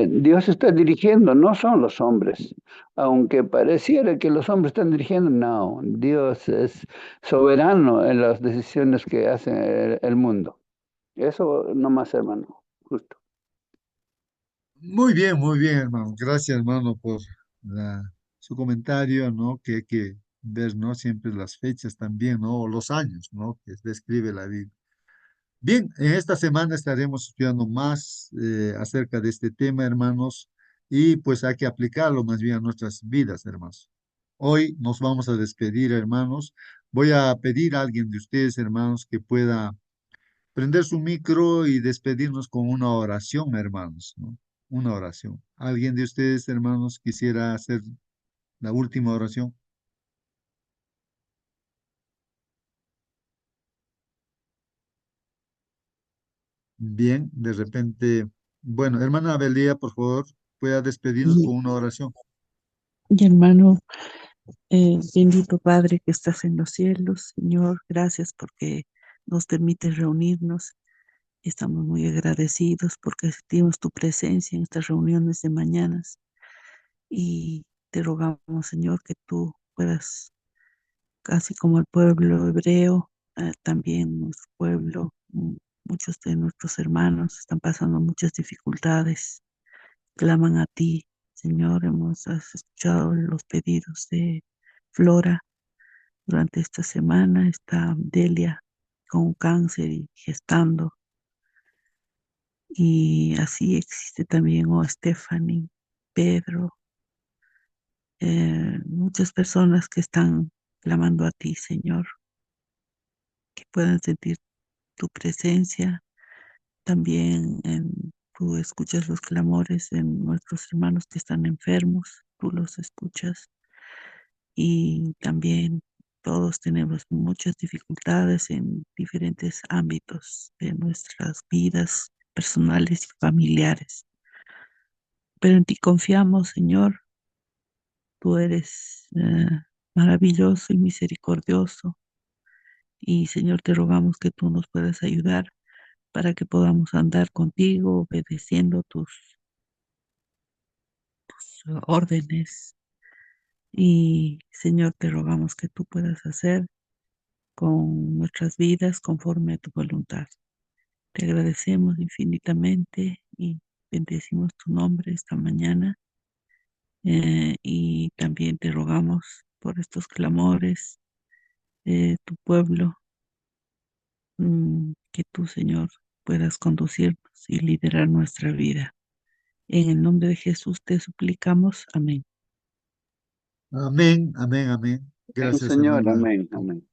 Dios está dirigiendo, no son los hombres. Aunque pareciera que los hombres están dirigiendo, no, Dios es soberano en las decisiones que hace el mundo. Eso nomás, hermano, justo. muy bien, hermano. Gracias, hermano, por su comentario, ¿no? Que hay que ver, ¿no? Siempre las fechas también, ¿no? O los años, ¿no? Que describe la Biblia. Bien, en esta semana estaremos estudiando más acerca de este tema, hermanos, y pues hay que aplicarlo más bien a nuestras vidas, hermanos. Hoy nos vamos a despedir, hermanos. Voy a pedir a alguien de ustedes, hermanos, que pueda prender su micro y despedirnos con una oración, hermanos, ¿no? Una oración. ¿Alguien de ustedes, hermanos, quisiera hacer la última oración? Bien, de repente, bueno, hermana Belia, por favor, pueda despedirnos Y, con una oración. y hermano, Bendito Padre que estás en los cielos, Señor, gracias porque nos permites reunirnos. Estamos muy agradecidos porque sentimos tu presencia en estas reuniones de mañanas y te rogamos, Señor, que tú puedas, casi como el pueblo hebreo, también nuestro pueblo, muchos de nuestros hermanos están pasando muchas dificultades, claman a ti, Señor. Has escuchado los pedidos de Flora durante esta semana. Está Delia con cáncer y gestando. Y así existe también Stephanie, Pedro, muchas personas que están clamando a ti, Señor, que puedan sentir tu presencia. También tú escuchas los clamores de nuestros hermanos que están enfermos, tú los escuchas. Y también todos tenemos muchas dificultades en diferentes ámbitos de nuestras vidas personales y familiares. Pero en ti confiamos, Señor. Tú eres maravilloso y misericordioso. Y Señor, te rogamos que tú nos puedas ayudar para que podamos andar contigo, obedeciendo tus órdenes. Y Señor, te rogamos que tú puedas hacer con nuestras vidas conforme a tu voluntad. Te agradecemos infinitamente y bendecimos tu nombre esta mañana. Y también te rogamos por estos clamores de tu pueblo, que tú, Señor, puedas conducirnos y liderar nuestra vida. En el nombre de Jesús te suplicamos. Amén. Amén, amén, amén. Gracias, Señor, hermana. amén, amén.